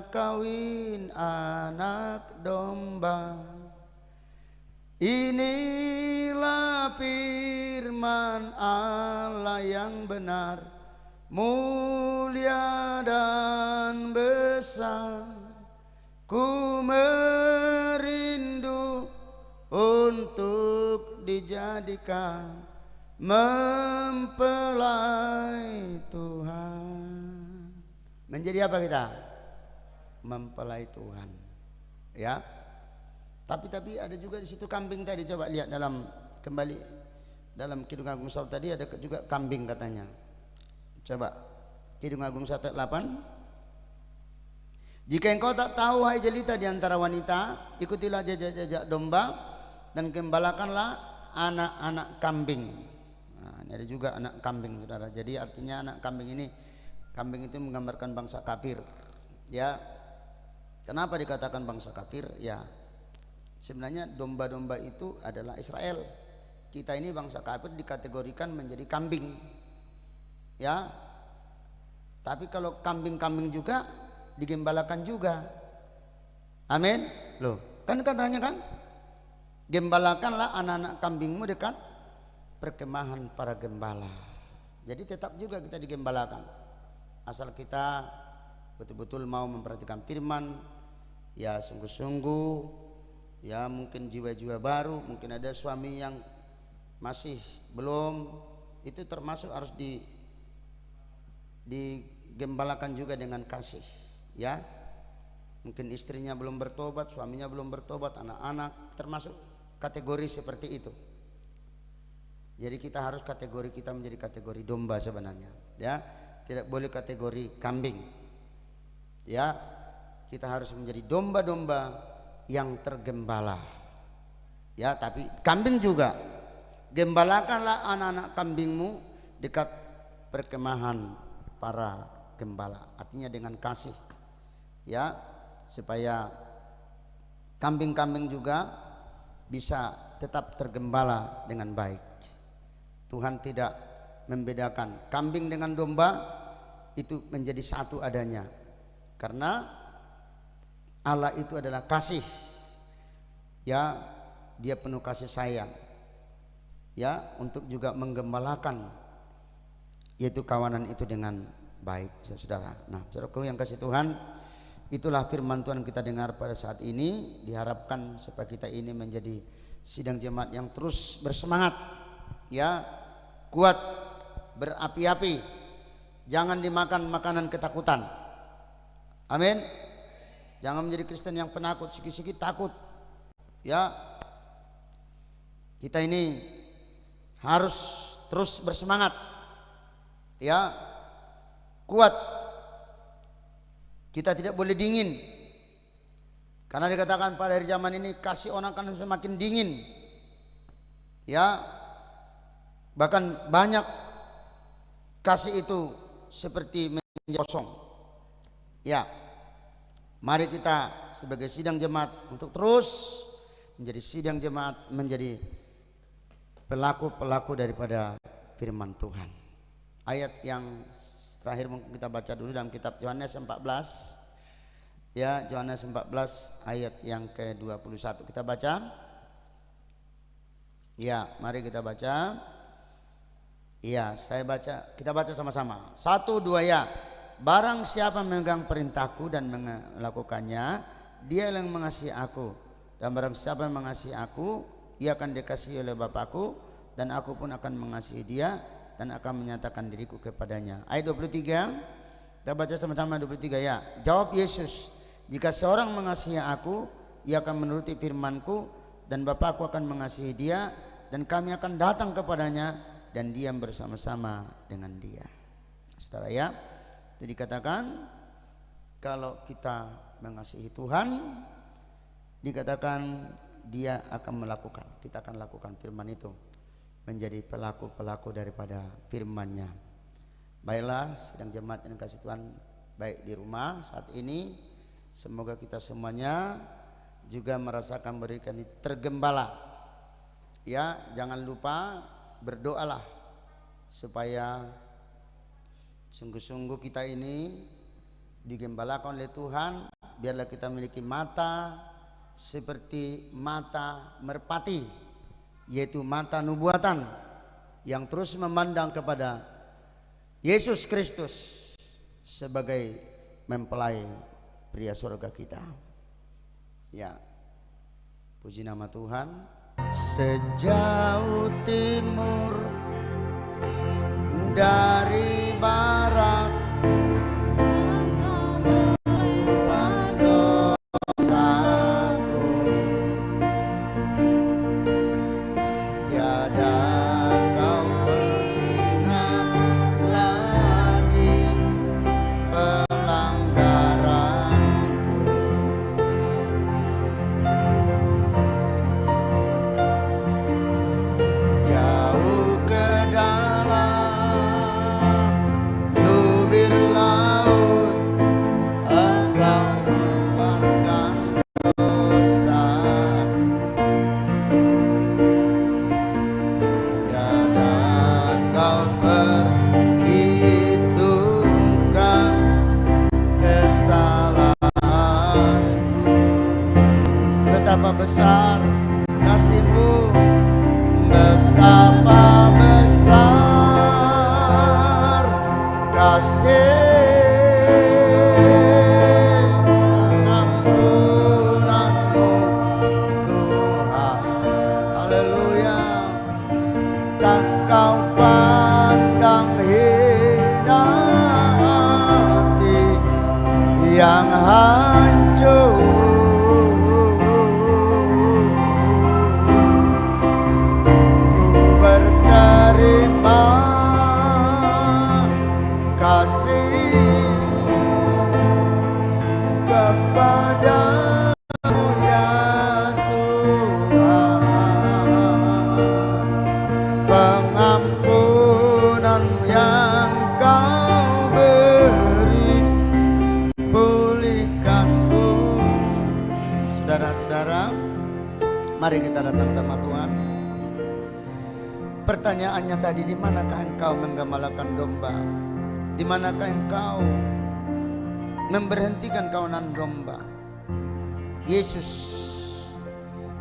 Speaker 2: kawin anak domba. Inilah firman Allah yang benar, mulia dan besar. Ku merindu untuk dijadikan mempelai Tuhan. Menjadi apa kita? Mempelai Tuhan. Ya. Tapi ada juga di situ kambing tadi. Coba lihat kembali dalam Kidung Agung 1 tadi ada juga kambing katanya. Coba Kidung Agung 1 ayat 8. Jika engkau tak tahu hai jelita di antara wanita, ikutilah jejak-jejak domba dan gembalakanlah anak-anak kambing. Nah, ini ada juga anak kambing, saudara. Jadi artinya anak kambing ini, kambing itu menggambarkan bangsa kafir. Ya, kenapa dikatakan bangsa kafir? Ya, sebenarnya domba-domba itu adalah Israel. Kita ini bangsa kafir dikategorikan menjadi kambing. Ya, tapi kalau kambing-kambing juga digembalakan juga. Amin. Loh, kan katanya kan, gembalakanlah anak-anak kambingmu dekat perkemahan para gembala. Jadi tetap juga kita digembalakan, asal kita betul-betul mau memperhatikan firman. Ya sungguh-sungguh, ya mungkin jiwa-jiwa baru, mungkin ada suami yang masih belum, itu termasuk harus digembalakan juga dengan kasih. Ya, mungkin istrinya belum bertobat, suaminya belum bertobat, anak-anak termasuk kategori seperti itu. Jadi kita harus kategori kita menjadi kategori domba sebenarnya. Ya, tidak boleh kategori kambing. Ya, kita harus menjadi domba-domba yang tergembala. Ya, tapi kambing juga. Gembalakanlah anak-anak kambingmu dekat perkemahan para gembala. Artinya dengan kasih. Ya, supaya kambing-kambing juga bisa tetap tergembala dengan baik. Tuhan tidak membedakan kambing dengan domba, itu menjadi satu adanya. Karena Allah itu adalah kasih. Ya, Dia penuh kasih sayang. Ya, untuk juga menggembalakan yaitu kawanan itu dengan baik, saudara. Nah, saudaraku yang kasih Tuhan, itulah firman Tuhan kita dengar pada saat ini. Diharapkan supaya kita ini menjadi sidang jemaat yang terus bersemangat, ya, kuat, berapi-api, jangan dimakan makanan ketakutan. Amin. Jangan menjadi Kristen yang penakut, sikit-sikit takut. Ya, kita ini harus terus bersemangat, ya, kuat. Kita tidak boleh dingin, karena dikatakan pada hari zaman ini kasih orang akan semakin dingin. Ya, bahkan banyak kasih itu seperti menjadi kosong. Ya, mari kita sebagai sidang jemaat untuk terus menjadi sidang jemaat, menjadi pelaku-pelaku daripada firman Tuhan. Ayat yang terakhir mungkin kita baca dulu dalam kitab Yohanes 14. Ya, Yohanes 14 ayat yang ke-21 kita baca. Ya, mari kita baca. Iya, saya baca, kita baca sama-sama. 1, 2 ya. Barang siapa memegang perintahku dan melakukannya, dia yang mengasihi aku. Dan barang siapa yang mengasihi aku, ia akan dikasihi oleh Bapakku, dan aku pun akan mengasihi dia dan akan menyatakan diriku kepadanya. Ayat 23, kita baca sama-sama 23 ya. Jawab Yesus, jika seorang mengasihi aku, ia akan menuruti firmanku, dan Bapakku akan mengasihi dia, dan kami akan datang kepadanya dan diam bersama-sama dengan dia. Saudara ya, itu dikatakan kalau kita mengasihi Tuhan, dikatakan dia akan melakukan, kita akan lakukan firman itu, menjadi pelaku-pelaku daripada firman-Nya. Baiklah, sidang jemaat yang kasih Tuhan, baik di rumah saat ini, semoga kita semuanya juga merasakan berikan tergembala. Ya, jangan lupa berdoalah supaya sungguh-sungguh kita ini digembalakan oleh Tuhan. Biarlah kita memiliki mata seperti mata merpati, yaitu mata nubuatan yang terus memandang kepada Yesus Kristus sebagai mempelai pria surga kita. Ya, puji nama Tuhan. Sejauh timur dari barat kasih kepadamu ya Tuhan, pengampunan yang Kau beri, pulihkanku. Saudara-saudara, mari kita datang sama Tuhan. Pertanyaannya tadi, di manakah engkau menggembalakan domba? Di manakah engkau memberhentikan kawanan domba? Yesus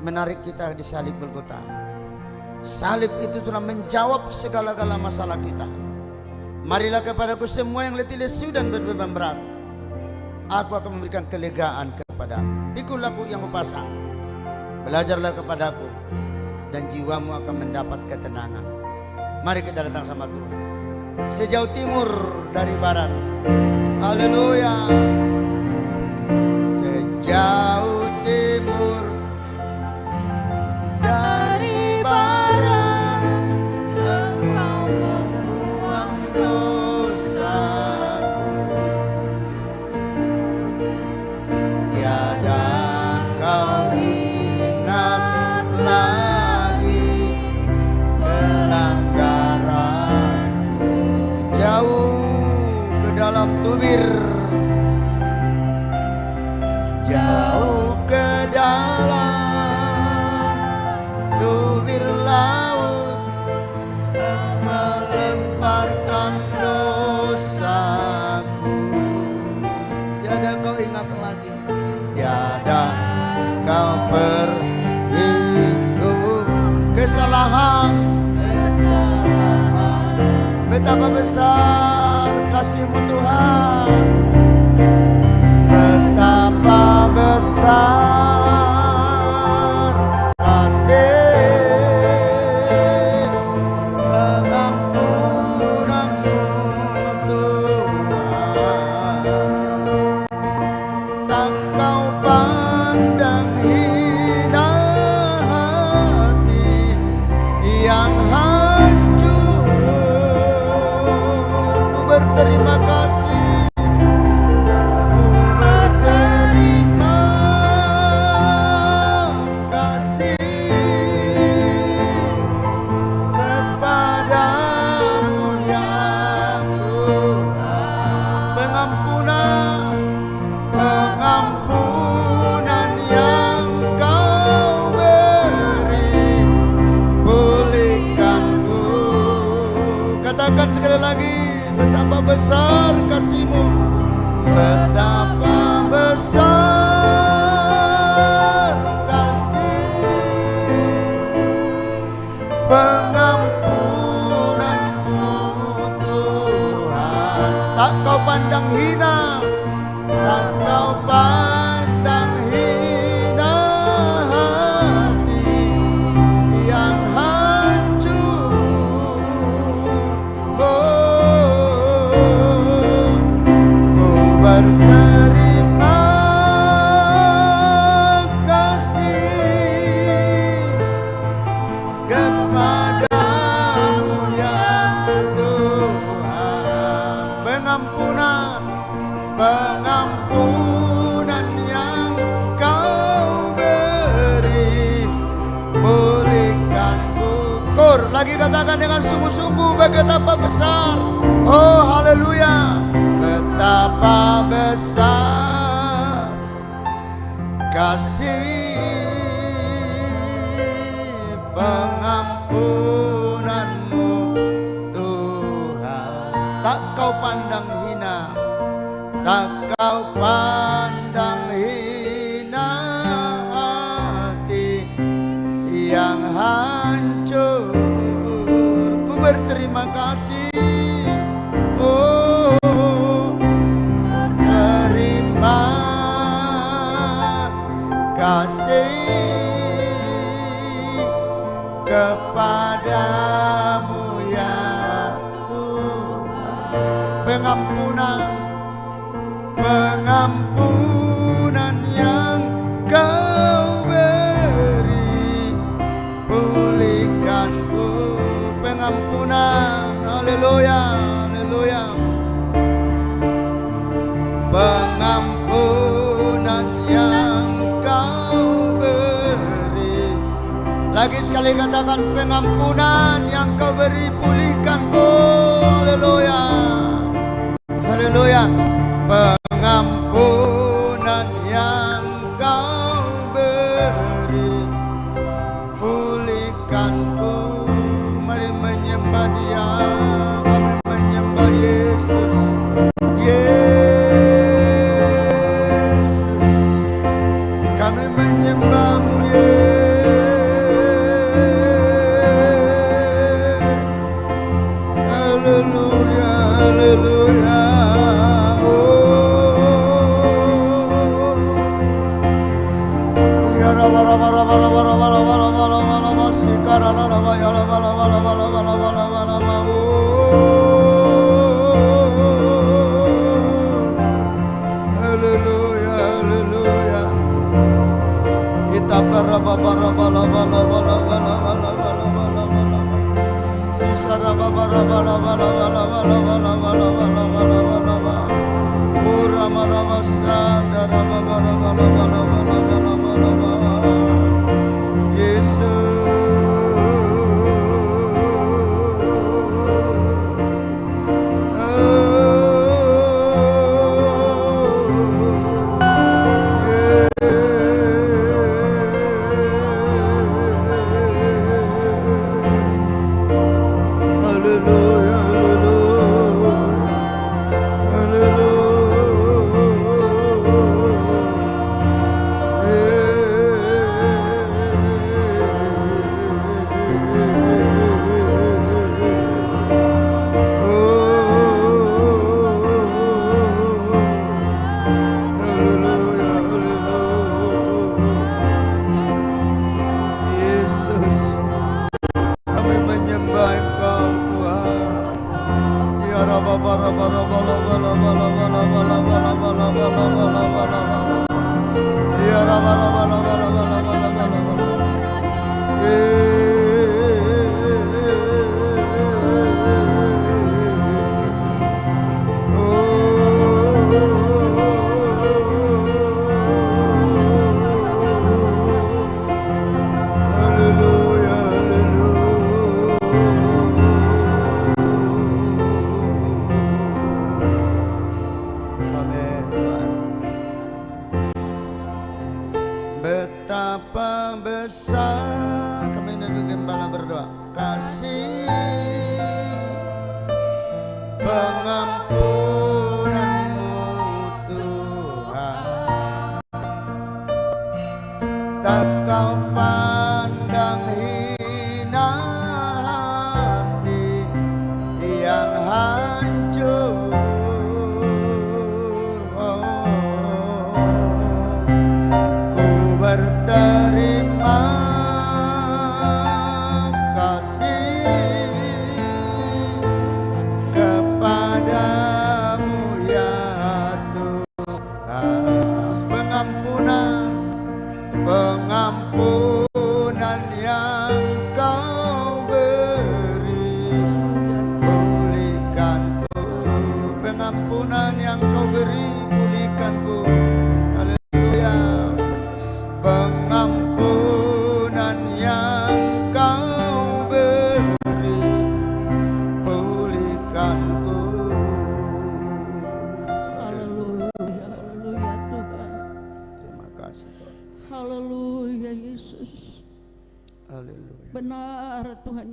Speaker 2: menarik kita di salib Golgota. Salib itu telah menjawab segala-gala masalah kita. Marilah kepadaku semua yang letih lesu dan berbeban berat, aku akan memberikan kelegaan kepadamu. Pikulah yang upasa, belajarlah kepadaku, dan jiwamu akan mendapat ketenangan. Mari kita datang sama Tuhan. Sejauh timur dari barat, haleluya. Sejauh timur dari barat, Engkau membuang dosaku. Tiada Kau ingat lagi pelanggaranku. Jauh ke dalam tubir, jauh ke dalam tubir laut, melemparkan dosaku. Tiada Kau ingat lagi, tiada Kau perhitung kesalahan. Betapa besar kasih-Mu Tuhan, betapa besar kasih pengampunan-Mu Tuhan. Tak Kau pandang hina hati yang hancur. Ku berterima kasih, ku berterima kasih kepadamu ya Tuhan. Pengampunan, pengampunan yang Kau beri, pulihkanku. Katakan sekali lagi, betapa besar kasih-Mu, betapa besar kasih pengampunan-Mu Tuhan. Tak Kau pandang hina, tak Kau pandang hina hati yang hancur. Ku berterima kasih kepadamu ya Tuhan. Pengampunan, pengampunan yang Kau beri, pulihkanku. Kor, lagi katakan dengan sungguh-sungguh, betapa besar. Oh haleluya, betapa besar kasih pengampunan-Mu Tuhan. Tak Kau pandang hina, tak Kau pandang hina hati yang hancur. Ku berterima kasih, oh terima kasih kepadamu ya Tuhan. Pengampunan, pengampunan yang Kau beri, pulihkanku. Pengampunan, haleluya, haleluya. sekali katakan pengampunan yang kau beri pulihkanku. Haleluya. Haleluya. Pengampunan yang kau beri pulihkanku. Mari menyembah Dia. Kami menyembah Yesus. Yesus, kami menyembah-Mu, Yesus. Haleluya, haleluya. Ya Rabba, Rabba, Rabba, Rabba, Rabba, Rabba, Rabba, Rabba, Rabba, Sikara, Rabba, ya Rabba, Rabba, Rabba, Rabba, Rabba, Rabba, Rabba. Haleluya, haleluya. Itakara baba raba laba laba laba laba laba laba laba laba. Sisara baba raba laba laba laba laba laba laba laba laba laba. Urama raba sadara baba raba laba laba laba laba laba.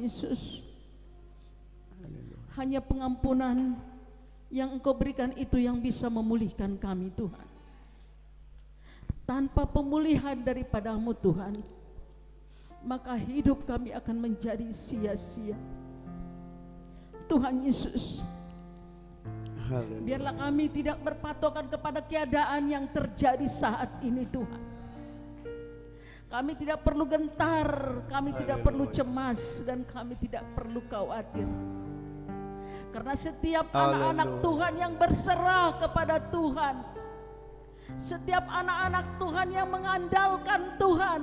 Speaker 2: Yesus.
Speaker 3: Hanya pengampunan yang Engkau berikan itu yang bisa memulihkan kami, Tuhan. Tanpa pemulihan daripada-Mu, Tuhan, maka hidup kami akan menjadi sia-sia. Tuhan Yesus, biarlah kami tidak berpatokan kepada keadaan yang terjadi saat ini, Tuhan. Kami tidak perlu gentar, kami tidak perlu cemas, dan kami tidak perlu khawatir. Karena setiap anak-anak Tuhan yang berserah kepada Tuhan, setiap anak-anak Tuhan yang mengandalkan Tuhan,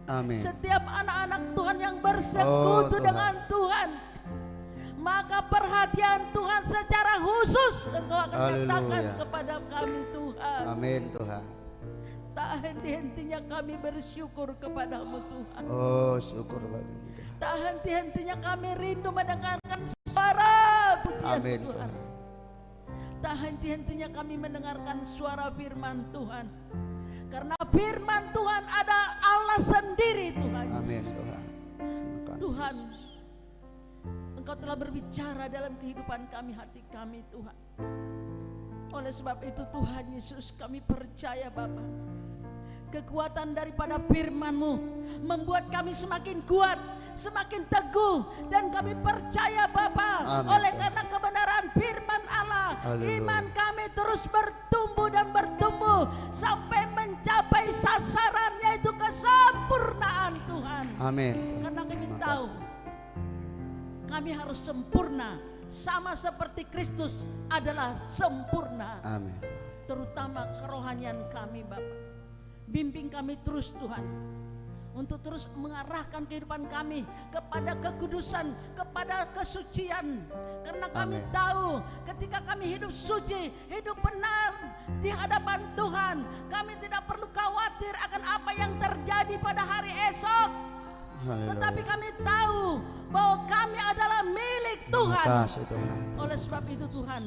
Speaker 2: amin.
Speaker 3: Setiap anak-anak Tuhan yang bersekutu dengan Tuhan, maka perhatian Tuhan secara khusus Engkau akan nyatakan kepada kami, Tuhan.
Speaker 2: Amin, Tuhan.
Speaker 3: Tak henti-hentinya kami bersyukur kepadamu Tuhan.
Speaker 2: Oh, syukur bagi Tuhan.
Speaker 3: Tak henti-hentinya kami rindu mendengarkan suara pujian
Speaker 2: Amin
Speaker 3: Tuhan.
Speaker 2: Tuhan.
Speaker 3: Tak henti-hentinya kami mendengarkan suara firman Tuhan. Karena firman Tuhan ada Allah sendiri Tuhan.
Speaker 2: Amin Tuhan. Terima kasih,
Speaker 3: Tuhan,
Speaker 2: Yesus.
Speaker 3: Engkau telah berbicara dalam kehidupan kami, hati kami Tuhan. Oleh sebab itu Tuhan Yesus, kami percaya Bapa, kekuatan daripada firman-Mu membuat kami semakin kuat, semakin teguh, dan kami percaya Bapa,
Speaker 2: Amin.
Speaker 3: oleh karena kebenaran firman Allah,
Speaker 2: Haleluya.
Speaker 3: iman kami terus bertumbuh dan bertumbuh sampai mencapai sasaran, yaitu kesempurnaan Tuhan.
Speaker 2: Amin.
Speaker 3: Karena kami
Speaker 2: Terima
Speaker 3: tahu
Speaker 2: kasih.
Speaker 3: kami harus sempurna, sama seperti Kristus adalah sempurna.
Speaker 2: Amin.
Speaker 3: Terutama kerohanian kami Bapa. Bimbing kami terus Tuhan, untuk terus mengarahkan kehidupan kami kepada kekudusan, kepada kesucian. Karena kami
Speaker 2: Amin.
Speaker 3: tahu ketika kami hidup suci, hidup benar di hadapan Tuhan, kami tidak perlu khawatir akan apa yang terjadi pada hari esok.
Speaker 2: Haleluya.
Speaker 3: Tetapi kami tahu bahwa kami adalah milik
Speaker 2: Terima
Speaker 3: Tuhan.
Speaker 2: kasih Tuhan.
Speaker 3: Oleh sebab itu Tuhan,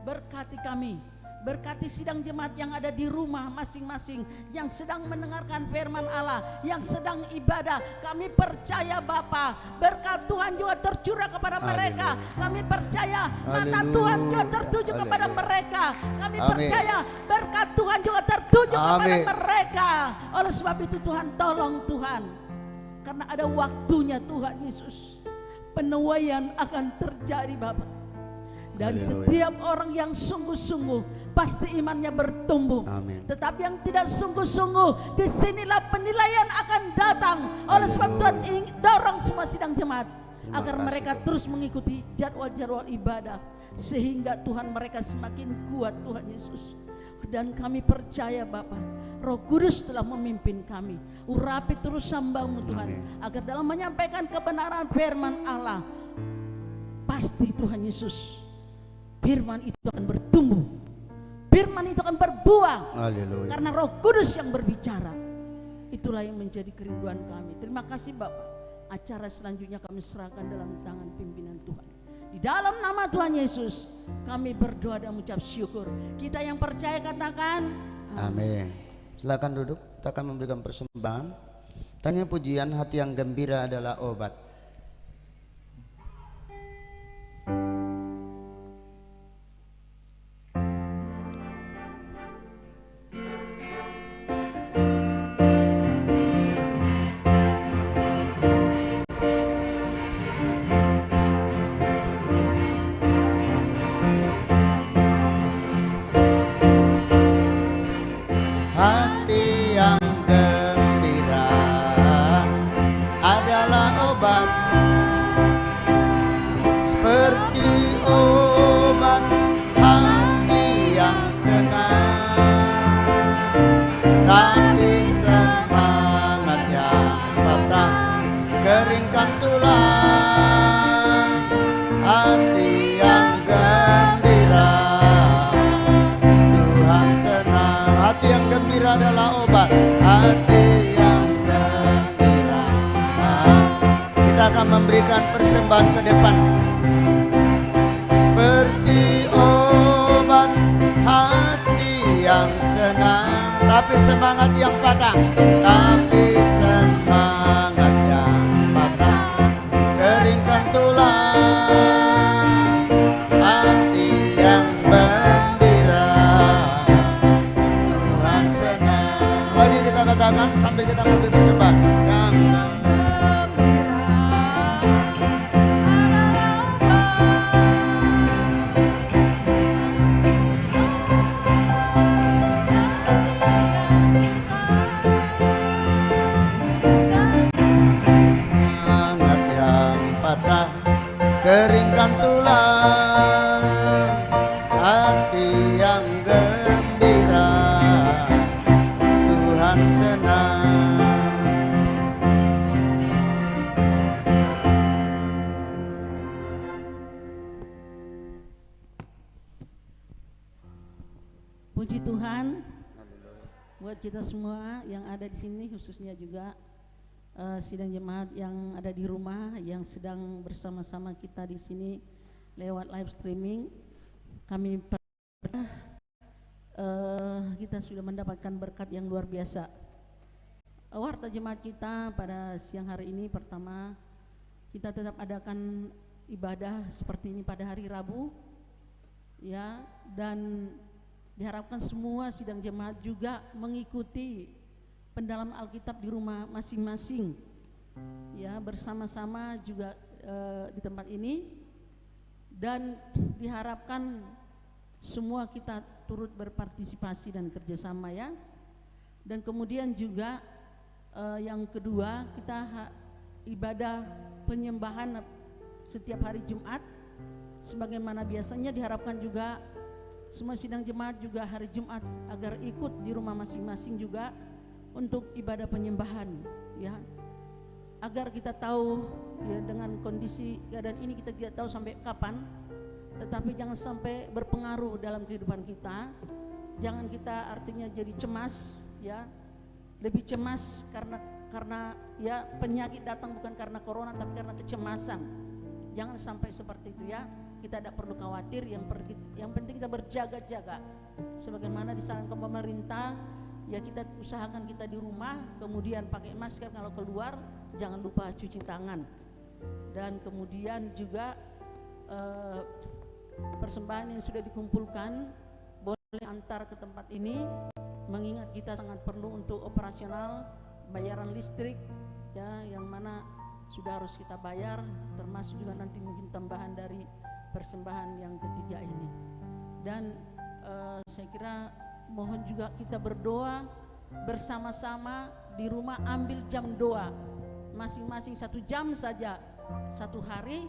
Speaker 3: berkati kami, berkati sidang jemaat yang ada di rumah masing-masing, yang sedang mendengarkan firman Allah, yang sedang ibadah. Kami percaya Bapa, berkat Tuhan juga tercurah kepada mereka. Kami percaya mata
Speaker 2: Haleluya.
Speaker 3: Tuhan juga tertuju kepada
Speaker 2: Haleluya.
Speaker 3: mereka. Kami
Speaker 2: Amin.
Speaker 3: percaya berkat Tuhan juga tertuju kepada
Speaker 2: Amin.
Speaker 3: mereka. Oleh sebab itu Tuhan, tolong Tuhan, karena ada waktunya Tuhan Yesus, penuaian akan terjadi Bapak. Dan
Speaker 2: Haleluya.
Speaker 3: setiap orang yang sungguh-sungguh pasti imannya bertumbuh.
Speaker 2: Amin.
Speaker 3: Tetapi yang tidak sungguh-sungguh, disinilah penilaian akan datang. Oleh sebab
Speaker 2: Haleluya.
Speaker 3: Tuhan ingin dorong semua sidang jemaat
Speaker 2: Terima
Speaker 3: agar
Speaker 2: kasih,
Speaker 3: mereka
Speaker 2: Tuhan.
Speaker 3: terus mengikuti jadwal-jadwal ibadah, sehingga Tuhan mereka semakin kuat Tuhan Yesus. Dan kami percaya Bapa, Roh Kudus telah memimpin kami. Urapi terus hamba-Mu Tuhan,
Speaker 2: Amin.
Speaker 3: agar dalam menyampaikan kebenaran firman Allah, pasti Tuhan Yesus, firman itu akan bertumbuh, firman itu akan berbuah.
Speaker 2: Haleluya.
Speaker 3: Karena Roh Kudus yang berbicara. Itulah yang menjadi kerinduan kami. Terima kasih Bapak. Acara selanjutnya kami serahkan dalam tangan pimpinan Tuhan. Di dalam nama Tuhan Yesus kami berdoa dan mengucap syukur. Kita yang percaya katakan
Speaker 2: Amin. Silakan duduk. Kita akan memberikan persembahan. Tanya pujian, hati yang gembira adalah obat. Hati yang gembira adalah obat, seperti obat hati yang senang. Tapi semangat yang patah keringkan tulang. Hati yang gembira Tuhan senang. Hati yang gembira adalah obat. Hati yang gembira. Kita akan memberikan persembahan ke depan. Seperti obat hati yang senang, tapi semangat yang patah. Tapi semangat yang patah keringkan tulang. Hati yang gembira Tuhan senang. Mari kita katakan sambil kita memberi persembahan. Yang semangat yang patah keringkan tulang. Hati yang gembira Tuhan senang.
Speaker 3: puji Tuhan. buat kita semua yang ada di sini, khususnya juga sidang jemaat yang ada di rumah yang sedang bersama-sama kita di sini lewat live streaming. Kami kita sudah mendapatkan berkat yang luar biasa. Warta jemaat kita pada siang hari ini, pertama kita tetap adakan ibadah seperti ini pada hari Rabu, ya, dan diharapkan semua sidang jemaat juga mengikuti pendalam Alkitab di rumah masing-masing, ya, bersama-sama juga di tempat ini, dan diharapkan semua kita turut berpartisipasi dan kerjasama, ya. Dan kemudian juga yang kedua, kita ibadah penyembahan setiap hari Jumat sebagaimana biasanya. Diharapkan juga semua sidang jemaat juga hari Jumat agar ikut di rumah masing-masing juga untuk ibadah penyembahan, ya, agar kita tahu, ya, dengan kondisi keadaan ini kita tidak tahu sampai kapan, tetapi jangan sampai berpengaruh dalam kehidupan kita. Jangan kita artinya jadi cemas, ya, lebih cemas karena ya penyakit datang bukan karena corona tapi karena kecemasan. Jangan sampai seperti itu, ya. Kita tidak perlu khawatir, yang penting kita berjaga-jaga sebagaimana disarankan pemerintah, ya. Kita usahakan kita di rumah, kemudian pakai masker, kalau keluar jangan lupa cuci tangan, dan kemudian juga persembahan yang sudah dikumpulkan boleh antar ke tempat ini, mengingat kita sangat perlu untuk operasional bayaran listrik, ya, yang mana sudah harus kita bayar, termasuk juga nanti mungkin tambahan dari persembahan yang ketiga ini. Dan saya kira mohon juga kita berdoa bersama-sama di rumah. Ambil jam doa masing-masing 1 jam saja satu hari,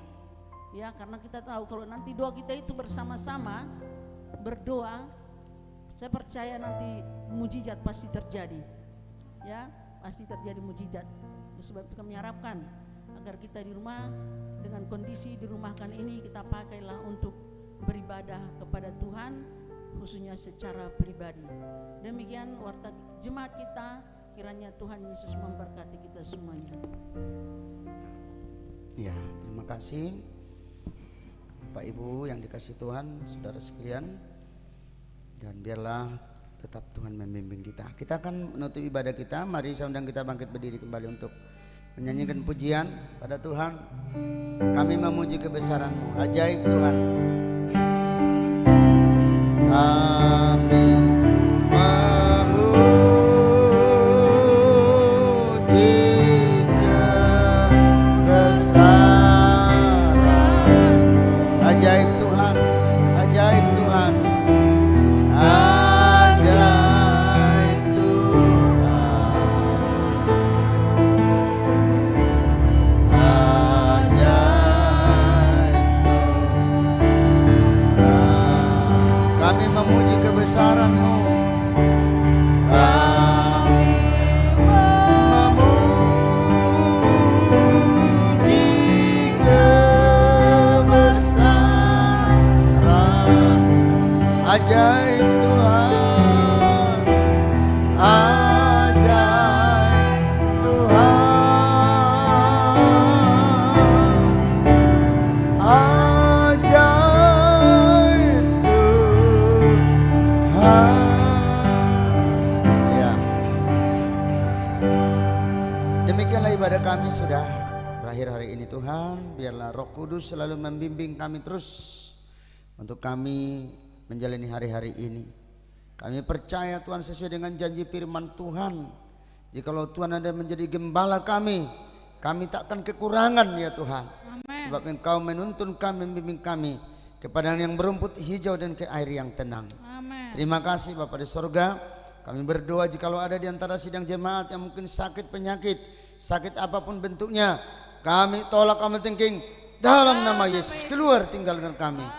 Speaker 3: ya, karena kita tahu kalau nanti doa kita itu bersama-sama berdoa, saya percaya nanti mujizat pasti terjadi, ya, pasti terjadi mujizat. Sebab itu kami harapkan agar kita di rumah dengan kondisi dirumahkan ini kita pakailah untuk beribadah kepada Tuhan, khususnya secara pribadi. Demikian warta jemaat kita, kiranya Tuhan Yesus memberkati kita semuanya.
Speaker 2: Ya, terima kasih Bapak Ibu yang dikasih Tuhan, saudara sekalian, dan biarlah tetap Tuhan membimbing kita. Kita akan menutup ibadah kita. Mari saya undang kita bangkit berdiri kembali untuk menyanyikan pujian pada Tuhan. Kami memuji kebesaran-Mu, ajaib Tuhan. Kami memuji kebesaran-Mu, ajaib Tuhan, ajaib Tuhan, ajaib Tuhan, ajaib Tuhan. Kami memuji kebesaran-Mu, kami memuji kebesaran-Mu, ajaib Tuhan, ajaib Tuhan, ajaib Tuhan. Ya, demikianlah ibadah kami sudah berakhir hari ini. Tuhan, biarlah Roh Kudus selalu membimbing kami terus untuk kami menjalani hari-hari ini. Kami percaya Tuhan, sesuai dengan janji firman Tuhan, jikalau Tuhan ada menjadi gembala kami takkan kekurangan, ya Tuhan.
Speaker 1: Amen.
Speaker 2: Sebab Engkau menuntun kami, membimbing kami ke padang yang berumput hijau dan ke air yang tenang.
Speaker 1: Amen.
Speaker 2: Terima kasih Bapa di sorga. Kami berdoa jikalau ada di antara sidang jemaat yang mungkin sakit penyakit, sakit apapun bentuknya, kami tolak, kami tengking dalam nama Yesus. Keluar tinggalkan kami.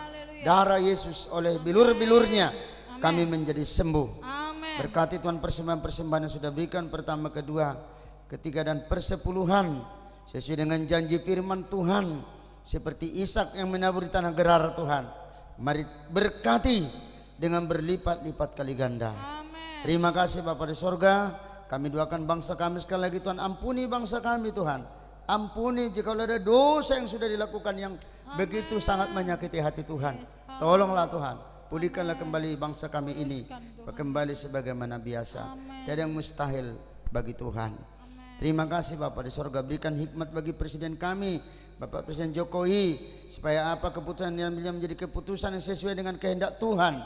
Speaker 2: Darah Yesus oleh bilur-bilurnya kami menjadi sembuh.
Speaker 1: Amen.
Speaker 2: Berkati Tuhan persembahan-persembahan yang sudah berikan, pertama, kedua, ketiga, dan persepuluhan sesuai dengan janji firman Tuhan, seperti Ishak yang menabur di tanah Gerar. Tuhan, mari berkati dengan berlipat-lipat kali ganda.
Speaker 1: Amen.
Speaker 2: Terima kasih Bapa di sorga. Kami doakan bangsa kami sekali lagi Tuhan. Ampuni bangsa kami Tuhan. Ampuni jika ada dosa yang sudah dilakukan yang begitu sangat menyakiti hati Tuhan. Tolonglah Tuhan. Pulihkanlah kembali bangsa kami ini. Kembali sebagaimana biasa. Tiada yang mustahil bagi Tuhan. Terima kasih Bapa di sorga. Berikan hikmat bagi Presiden kami, Bapak Presiden Jokowi, supaya apa keputusan yang menjadi keputusan yang sesuai dengan kehendak Tuhan.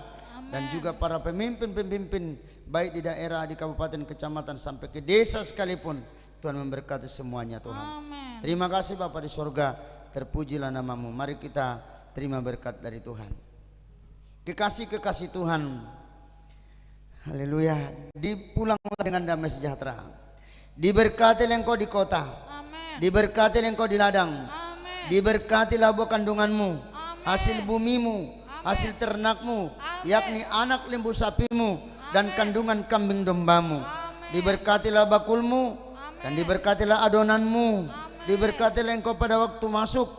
Speaker 2: Dan juga para pemimpin-pemimpin baik di daerah, di kabupaten, kecamatan sampai ke desa sekalipun, Tuhan memberkati semuanya Tuhan. Terima kasih Bapa di sorga. Terpujilah namamu. Mari kita terima berkat dari Tuhan. Kekasih-kekasih Tuhan, haleluya, dipulanglah dengan damai sejahtera. Diberkatilah engkau di kota, diberkatilah engkau di ladang, diberkatilah buah kandunganmu, hasil bumimu, hasil ternakmu, yakni anak lembu sapimu dan kandungan kambing dombamu. Diberkatilah bakulmu dan diberkatilah adonanmu, diberkatilah engkau pada waktu masuk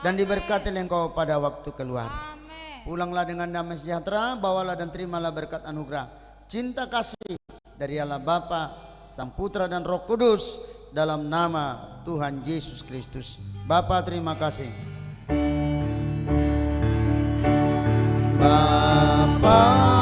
Speaker 2: dan diberkatilah engkau pada waktu keluar. Pulanglah dengan damai sejahtera, bawalah dan terimalah berkat anugerah, cinta kasih dari Allah Bapa, Sang Putra dan Roh Kudus, dalam nama Tuhan Yesus Kristus. Bapa terima kasih. Bapa